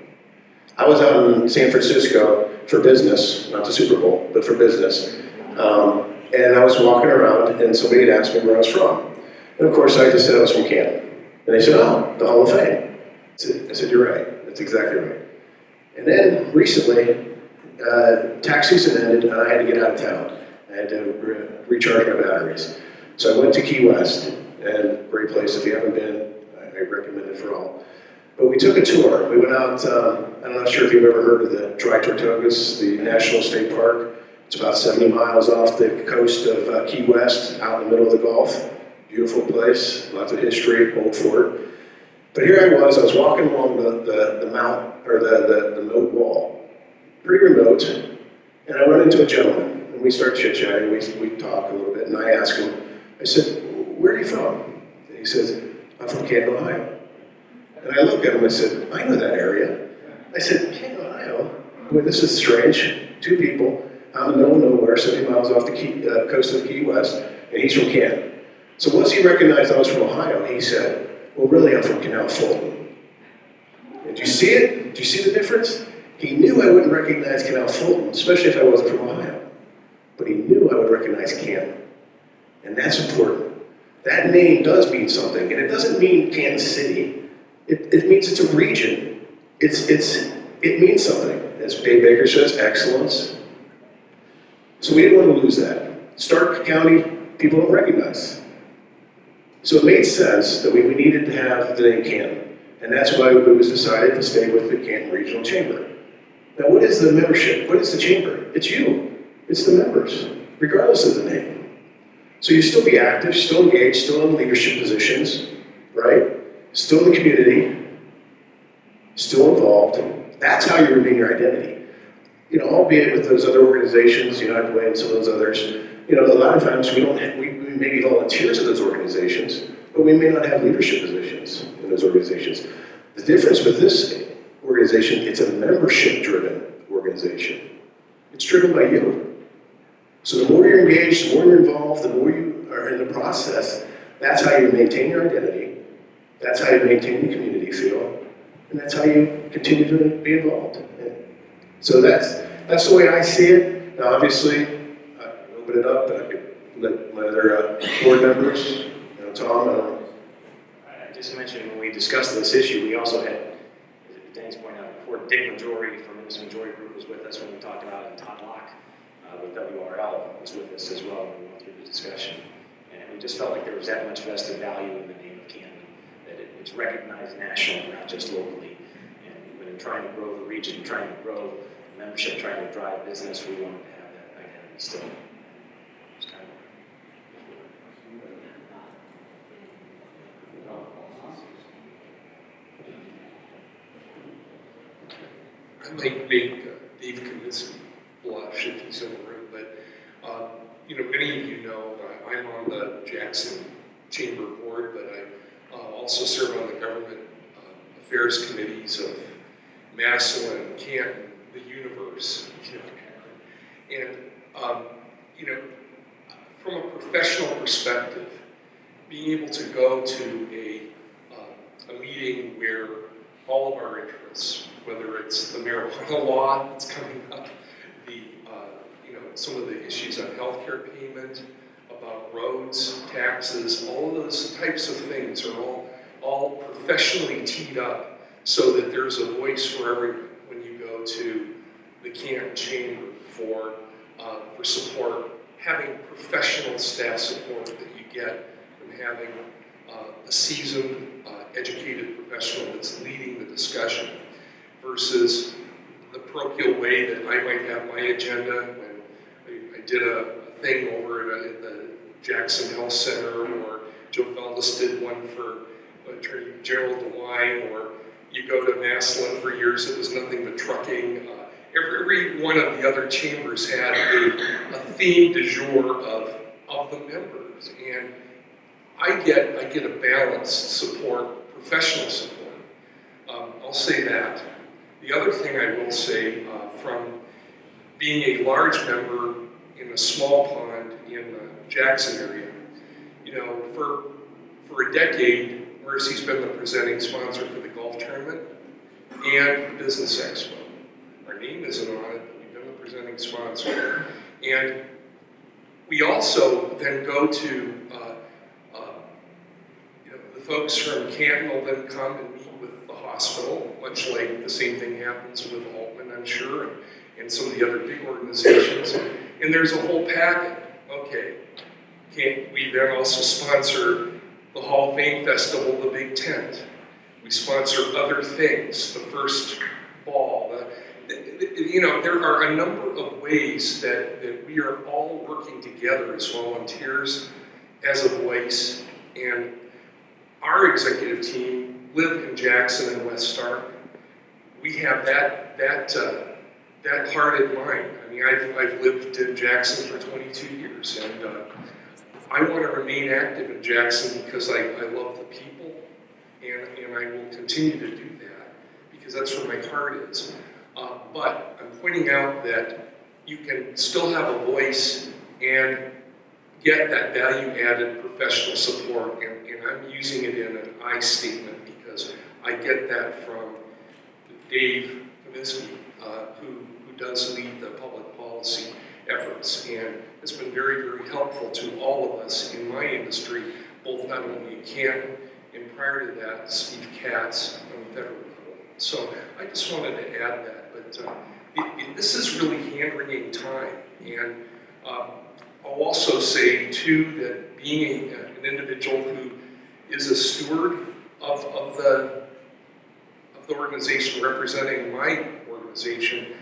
I was out in San Francisco for business, not the Super Bowl, but for business. And I was walking around and somebody had asked me where I was from. And of course I just said I was from Canton. And they said, oh, the Hall of Fame. I said, you're right, that's exactly right. And then recently, tax season ended and I had to get out of town. I had to recharge my batteries. So I went to Key West, and great place, if you haven't been, I recommend it for all. But we took a tour. We went out, I'm not sure if you've ever heard of the Dry Tortugas, the National State Park. It's about 70 miles off the coast of Key West, out in the middle of the Gulf. Beautiful place, lots of history, old fort. But here I was walking along the mount, or the moat wall, pretty remote, and I run into a gentleman, and we start chit-chatting, we talk a little bit, and I ask him, I said, where are you from? And he says, I'm from Canton, Ohio. And I looked at him and I said, I know that area. I said, Canton, Ohio? Boy, this is strange. Two people out in the middle of nowhere, 70 miles off the coast of Key West, and he's from Canton. So once he recognized I was from Ohio, he said, well, really, I'm from Canal Fulton. And do you see it? Do you see the difference? He knew I wouldn't recognize Canal Fulton, especially if I wasn't from Ohio. But he knew I would recognize Canton. And that's important. That name does mean something, and it doesn't mean Kansas City. It means it's a region. It means something. As Dave Baker says, excellence. So we didn't want to lose that. Stark County, people don't recognize. So it made sense that we needed to have the name Canton, and that's why it was decided to stay with the Canton Regional Chamber. Now, what is the membership? What is the chamber? It's you. It's the members, regardless of the name. So you still be active, still engaged, still in leadership positions, right? Still in the community, still involved. That's how you remain your identity. You know, albeit with those other organizations, United Way and some of those others, you know, a lot of times we may be volunteers of those organizations, but we may not have leadership positions in those organizations. The difference with this organization, it's a membership-driven organization. It's driven by you. So the more you're engaged, the more you're involved, the more you are in the process, that's how you maintain your identity, that's how you maintain the community feel, and that's how you continue to be involved. So that's the way I see it. Now obviously, I can open it up and I could let my other board members, you know, Tom, I just mentioned when we discussed this issue, we also had, as Dan's pointed out before, Dick Majori from the Majori Group was with us when we talked about it, and Todd Locke with WRL was with us as well when we went through the discussion. And we just felt like there was that much vested value in the name of Canton, that it's recognized nationally, not just locally. And when we're trying to grow the region, trying to grow membership, trying to drive business, we wanted to have that identity still. It's kind I might make Dave Kaminsky blush if he's in the room, but you know, many of you know I'm on the Jackson Chamber Board, but I also serve on the government affairs committees of Massillon, Canton, the universe, you know, and you know, from a professional perspective, being able to go to a meeting where all of our interests, whether it's the marijuana law that's coming up, the you know, some of the issues on healthcare payment, about roads, taxes, all of those types of things are all professionally teed up so that there's a voice for everyone when you go to the Canton Chamber for support. Having professional staff support that you get from having a seasoned, educated professional that's leading the discussion versus the parochial way that I might have my agenda when I did a thing over at the Jackson Health Center, or Joe Feldes did one for Attorney General DeWine, or you go to Massillon for years, it was nothing but trucking. Every one of the other chambers had a theme du jour of the members, and I get a balanced support, professional support. I'll say that. The other thing I will say, from being a large member in a small pond in the Jackson area, you know, for a decade, Mercy's been the presenting sponsor for the golf tournament and Business Expo. Our name isn't on it, but we've been the presenting sponsor. And we also then go to, the folks from Canton will then come and meet with the hospital, much like the same thing happens with Altman, I'm sure, and some of the other big organizations. And there's a whole packet. Okay, we then also sponsor the Hall of Fame Festival, the Big Tent. We sponsor other things, the first ball. You know, there are a number of ways that we are all working together as volunteers, as a voice, and our executive team live in Jackson and West Stark. We have that heart in mind. I mean, I've lived in Jackson for 22 years, and I want to remain active in Jackson because I love the people, and I will continue to do that because that's where my heart is. But I'm pointing out that you can still have a voice and get that value-added professional support, and I'm using it in an I statement because I get that from Dave Kaminsky, who does lead the public policy efforts, and it's been very, very helpful to all of us in my industry, both not only in Canton, and prior to that, Steve Katz on the federal level. So I just wanted to add that, but this is really hand-wringing time, and I'll also say too that being an individual who is a steward of the organization, representing my organization,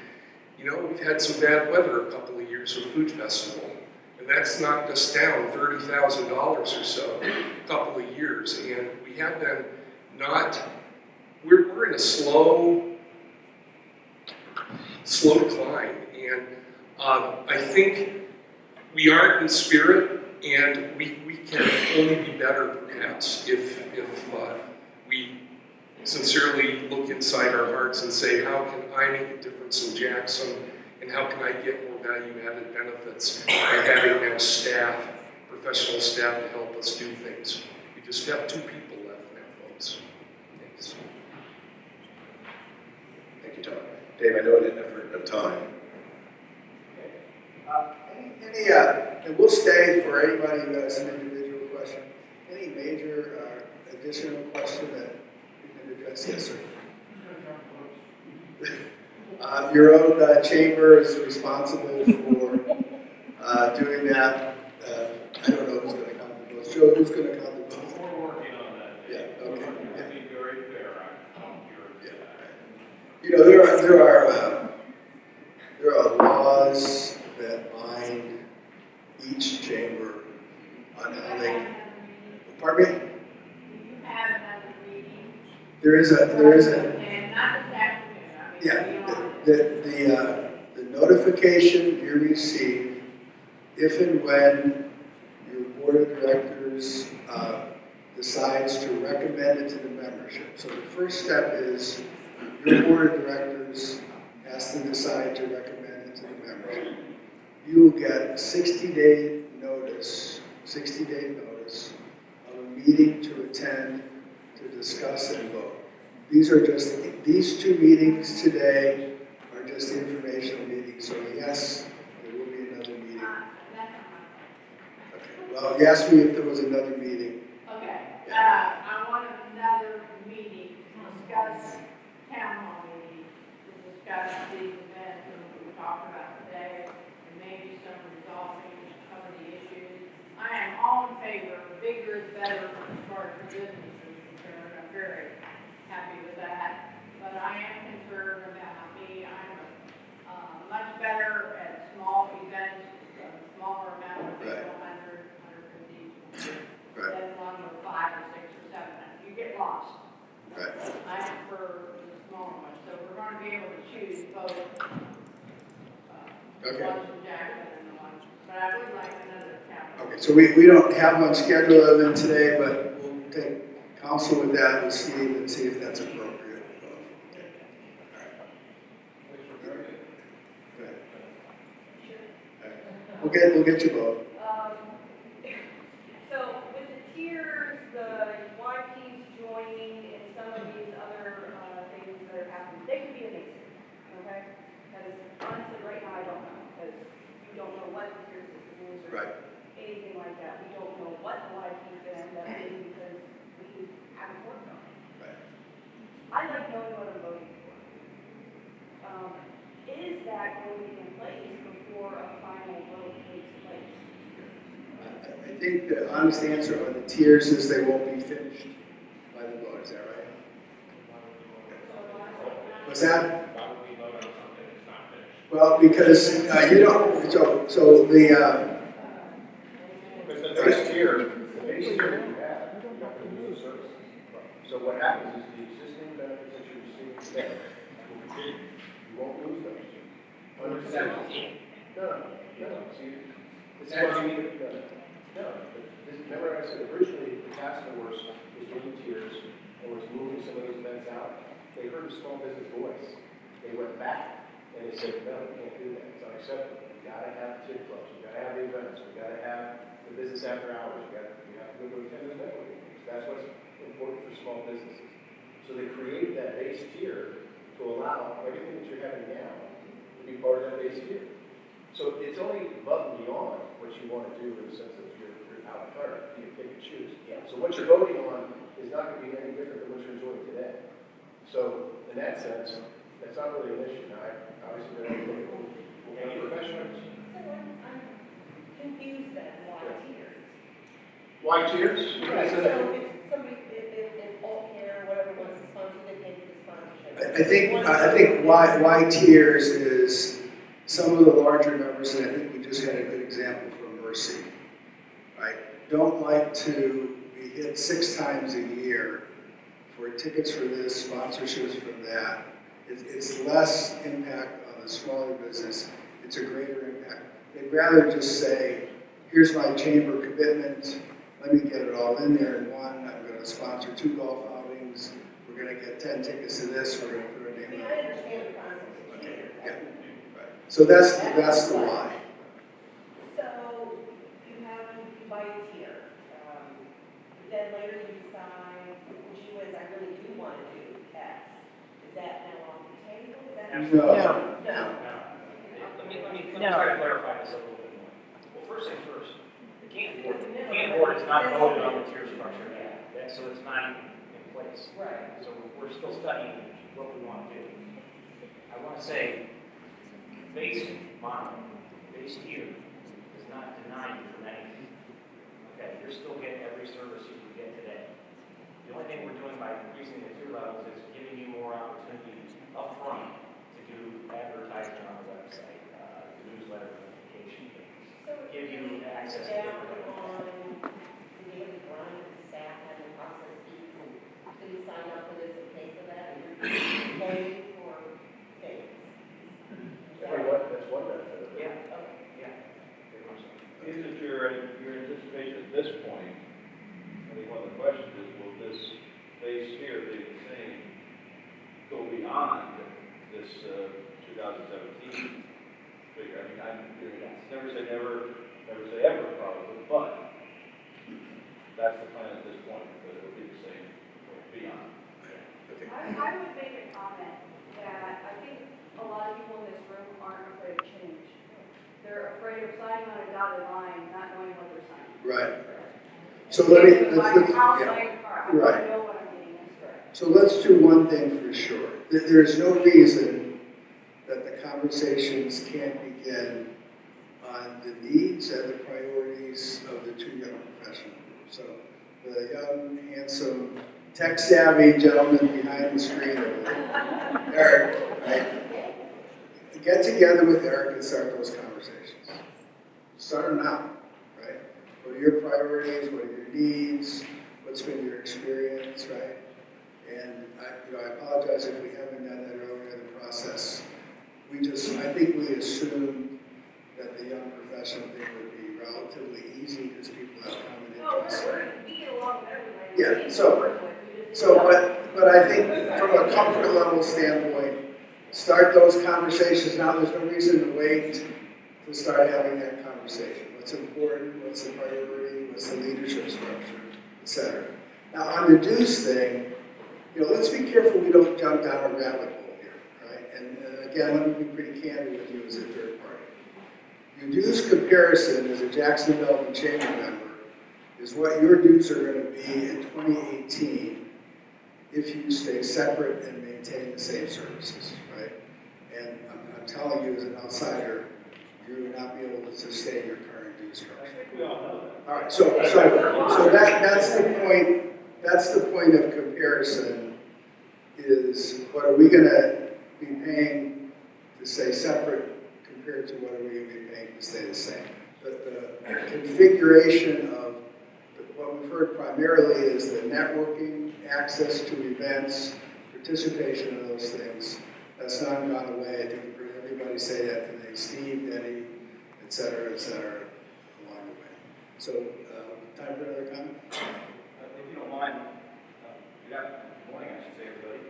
you know, we've had some bad weather a couple of years with Food Festival, and that's knocked us down $30,000 or so a couple of years, and we have been we're in a slow decline, and I think we aren't in spirit, and we can only be better perhaps if we sincerely look inside our hearts and say, how can I make a difference in Jackson, and how can I get more value-added benefits by having now staff, professional staff to help us do things. We just have 2 people left now, folks. Thanks. Thank you, Tom. Dave, I know in an effort of time. And we'll stay for anybody who has an individual question. Any major additional question that you can address? Yes, sir. Your own chamber is responsible for doing that. I don't know who's going to count the votes. Joe, who's going to count the votes? We're working on that. Yeah, okay. To be very fair, You know, there are laws that bind each chamber on how they. Pardon me? There is a. Yeah. The notification you receive, if and when your board of directors decides to recommend it to the membership. So the first step is your board of directors has to decide to recommend it to the membership. You will get 60-day notice of a meeting to attend, to discuss and vote. These 2 meetings today are just informational meetings. So yes, there will be another meeting. Okay. Well, you asked me if there was another meeting. Okay, I want another meeting to discuss, town hall meeting, to discuss these events that we talked about today, and maybe some resolving some of the issues. I am all in favor of bigger is better as far as the business is concerned. I'm very happy with that. But I am concerned about me. I'm much better at small events, smaller amount of people, 100, 150. Right. Than one with 5 or 6 or 7. You get lost. Right. I prefer the smaller ones. So we're going to be able to choose both. Okay. Ones from Jackson and the ones. But I would like another town. Okay, so we don't have one scheduled other than today, but we'll take counsel with that with Steve and see if that's appropriate. We'll get you both. So with the tiers, the YPs joining, and some of these other things that are happening, they could be amazing, okay? Because honestly, right now, I don't know, because you don't know what the tier system is or anything like that. We don't know what the YPs going to end up being because we haven't worked on it. I like knowing what I'm voting for. Is that going to be in place before a final vote takes place? I think the honest answer on the tiers is they won't be finished by the vote. Is that right? What's that? Why would we vote on something that's not finished? Well, because you don't. So the. But the base tier that you have, you have to use the services. So what happens is the existing benefits that you're receiving today will continue. You won't lose those. 100%. No. See, this is what you need. Remember I said originally the task force was doing tiers and was moving some of those events out. They heard a small business voice. They went back and they said, no, we can't do that. It's unacceptable. We gotta have tip clubs. We gotta have the events. We gotta have the business after hours. We have to go to attendance network meetings. That's what's important for small businesses. So they created that base tier to allow everything that you're having now to be part of that base tier. So it's only above and beyond what you want to do in the sense of you're à la carte, you pick and choose. So what you're voting on is not going to be any different than what you're enjoying today. So in that sense, that's not really an issue. Now, obviously, we're going to professionals. I'm confused then, why tiers? Why tiers? Right, so if somebody, if all care, whatever wants to sponsor, they pay for the sponsorship. I think why tiers is some of the larger numbers, and I think we just had a good example from Mercy, right? Don't like to be hit 6 times a year for tickets for this, sponsorships from that. It's less impact on the smaller business. It's a greater impact. They'd rather just say, here's my chamber commitment. Let me get it all in there in one. I'm going to sponsor 2 golf outings. We're going to get 10 tickets to this. We're going to put our name on it. I understand the concept. Yeah. So that's the why. So you buy a tier. Then later you decide, gee whiz, I really do want to do X. Is that now on the table? Is that No. Let me try to clarify this a little bit more. Well, first things first, the Canton board is not voted on the tier structure yet, so it's not in place. Right. So we're still studying what we want to do. I want to say, base model, base tier does not deny you from anything. Okay, you're still getting every service you can get today. The only thing we're doing by increasing the tier levels is giving you more opportunities up front to do advertising on the website, the newsletter notification things, give you access to different on the daily grind of the staff having process people. So you sign up for this and pay for that, and you're paying for things. That's one benefit of it. Yeah. Is it your anticipation at this point, I think one of the questions is, will this base tier be the same, go beyond this 2017 figure? I mean, never say never, never say ever probably, but that's the plan at this point, that it'll be the same beyond. I would make a comment that I think a lot of people in this room aren't afraid of change. they're afraid of signing on a dotted line, not knowing what they're signing. Right. So let me, My let's, house, yeah. my car, I want to know what I'm getting into. So let's do one thing for sure. There's no reason that the conversations can't begin on the needs and the priorities of the two young professional groups. So the young, handsome, tech-savvy gentleman behind the screen over there, Eric, right? Get together with Eric and start those conversations. Start them now, right? What are your priorities? What are your needs? What's been your experience, right? And I apologize if we haven't done that earlier in the process. I think we assumed that the young professional thing would be relatively easy because people have common interests. We get along better with Yeah, but I think from a comfort level standpoint, start those conversations now. There's no reason to wait to start having that conversation. What's important, what's the priority, what's the leadership structure, et cetera. Now on the dues thing, let's be careful we don't jump down a rabbit hole here, right? And again, let me be pretty candid with you as a third party. Your dues comparison as a Jackson Belton Chamber member is what your dues are going to be in 2018 if you stay separate and maintain the same services, right? And I'm telling you as an outsider, you will not be able to sustain your current dues structure. I think we all know that. All right, so that's the point. That's the point of comparison. Is what are we going to be paying to stay separate compared to what are we going to be paying to stay the same? But the configuration of what we've heard primarily is the networking, access to events, participation in those things. That's not gone away. I think you've heard everybody say that today. Steve, Denny, et cetera, along the way. So, time for another comment? If you don't mind, good morning, I should say, everybody.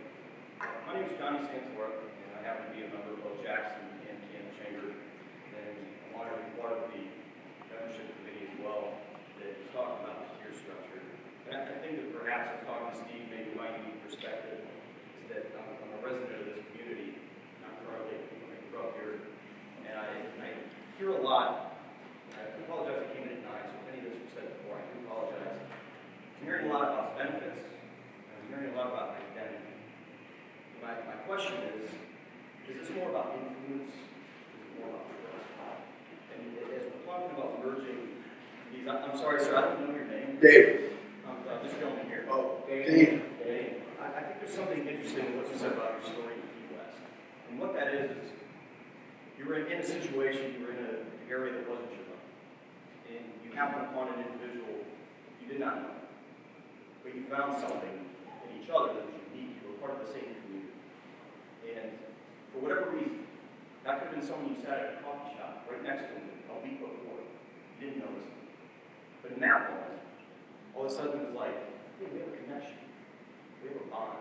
My name is Johnny Sandsworth, and I happen to be a member of both Jackson and Canton Chamber. And I'm honored to be part of the membership committee as well that is talking about this tier structure. And I think that perhaps I'm talking to Steve, maybe my unique perspective is that I'm a resident of this community, and I'm currently, I grew up here, and I hear a lot. I apologize, I came in at 9, so if any of this was said before, I do apologize. I'm hearing a lot about benefits. I'm hearing a lot about identity. My question is this more about influence? Is it more about trust? And as we're talking about merging these, I'm sorry, sir, I don't know your name. Dave. This gentleman here. Oh, Dave. I think there's something interesting in what you said about your story in Key West. And what that is you were in a situation, you were in an area that wasn't your own. And you happened upon an individual you did not know. But you found something in each other that was unique. You were part of the same community. And for whatever reason, that could have been someone you sat at a coffee shop right next to him a week before. You didn't notice them. But in that moment, all of a sudden it was like, hey, we have a connection. We have a bond.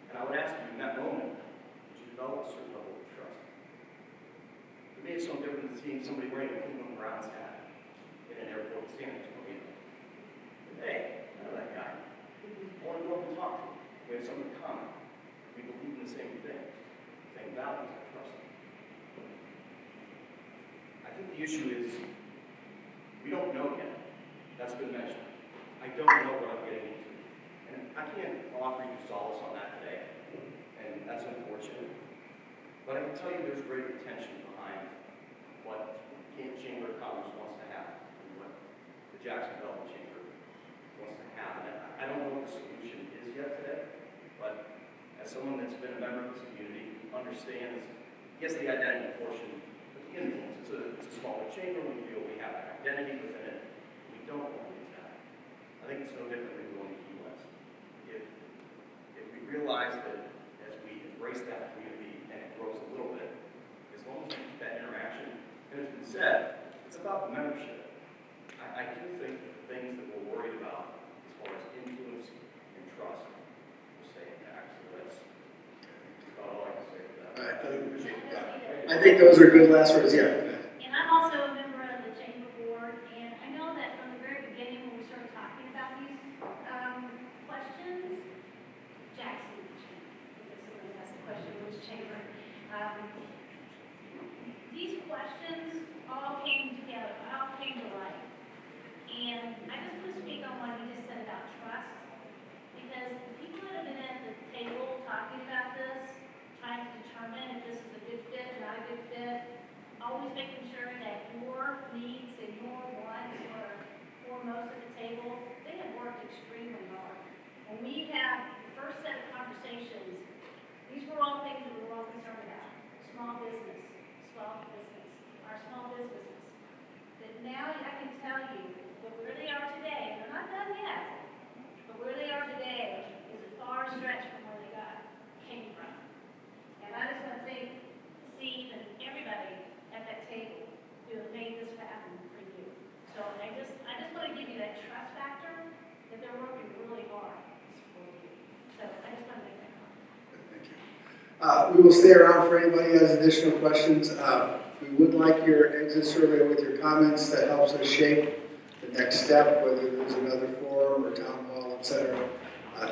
And I would ask you in that moment, did you develop a certain level of trust? To me, it's no different than seeing somebody wearing a Cleveland Browns hat in an airport standing to me. Hey, I know that guy. I want to go up and talk to him. We have something in common. We believe in the same thing, same values, I trust him. I think the issue is we don't know yet. That's been mentioned. I don't know what I'm getting into. And I can't offer you solace on that today. And that's unfortunate. But I can tell you there's great attention behind what the Chamber of Commerce wants to have and what the Jackson Belton Chamber wants to have. And I don't know what the solution is yet today, but as someone that's been a member of this community who understands, yes, the identity portion, but the influence. It's a smaller chamber. We feel we have an identity within it. We don't want to lose that. I think it's no different than going to Key West. If we realize that as we embrace that community and it grows a little bit, as long as we keep that interaction, and it's been said, it's about the membership. I do think that the things that we're worried about as far as influence and trust will stay intact. So that's about all I can say to that. All right, I appreciate that. I think those are good last words, yeah. And I'm also a member of the Chamber Board, and I know that from the very beginning when we started talking about these questions, Jackson, because somebody asked the question, which chamber? These questions all good fit, always making sure that your needs and your wants are foremost at the table. They have worked extremely hard. When we had the first set of conversations, these were all things that we were all concerned about. Small business, our small businesses. That now I can tell you that where they are today, they're not done yet, but where they are today is a far stretch from where they came from. And I just want to thank Steve and everybody at that table who have made this happen for you. So I just want to give you that trust factor that they're working really hard to support you. So I just want to make that comment. We will stay around for anybody who has additional questions. We would like your exit survey with your comments. That helps us shape the next step, whether there's another forum or town hall, etc.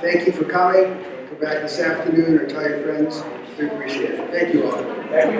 Thank you for coming. Come back this afternoon or tell your friends. We appreciate it. Thank you all. Thank you.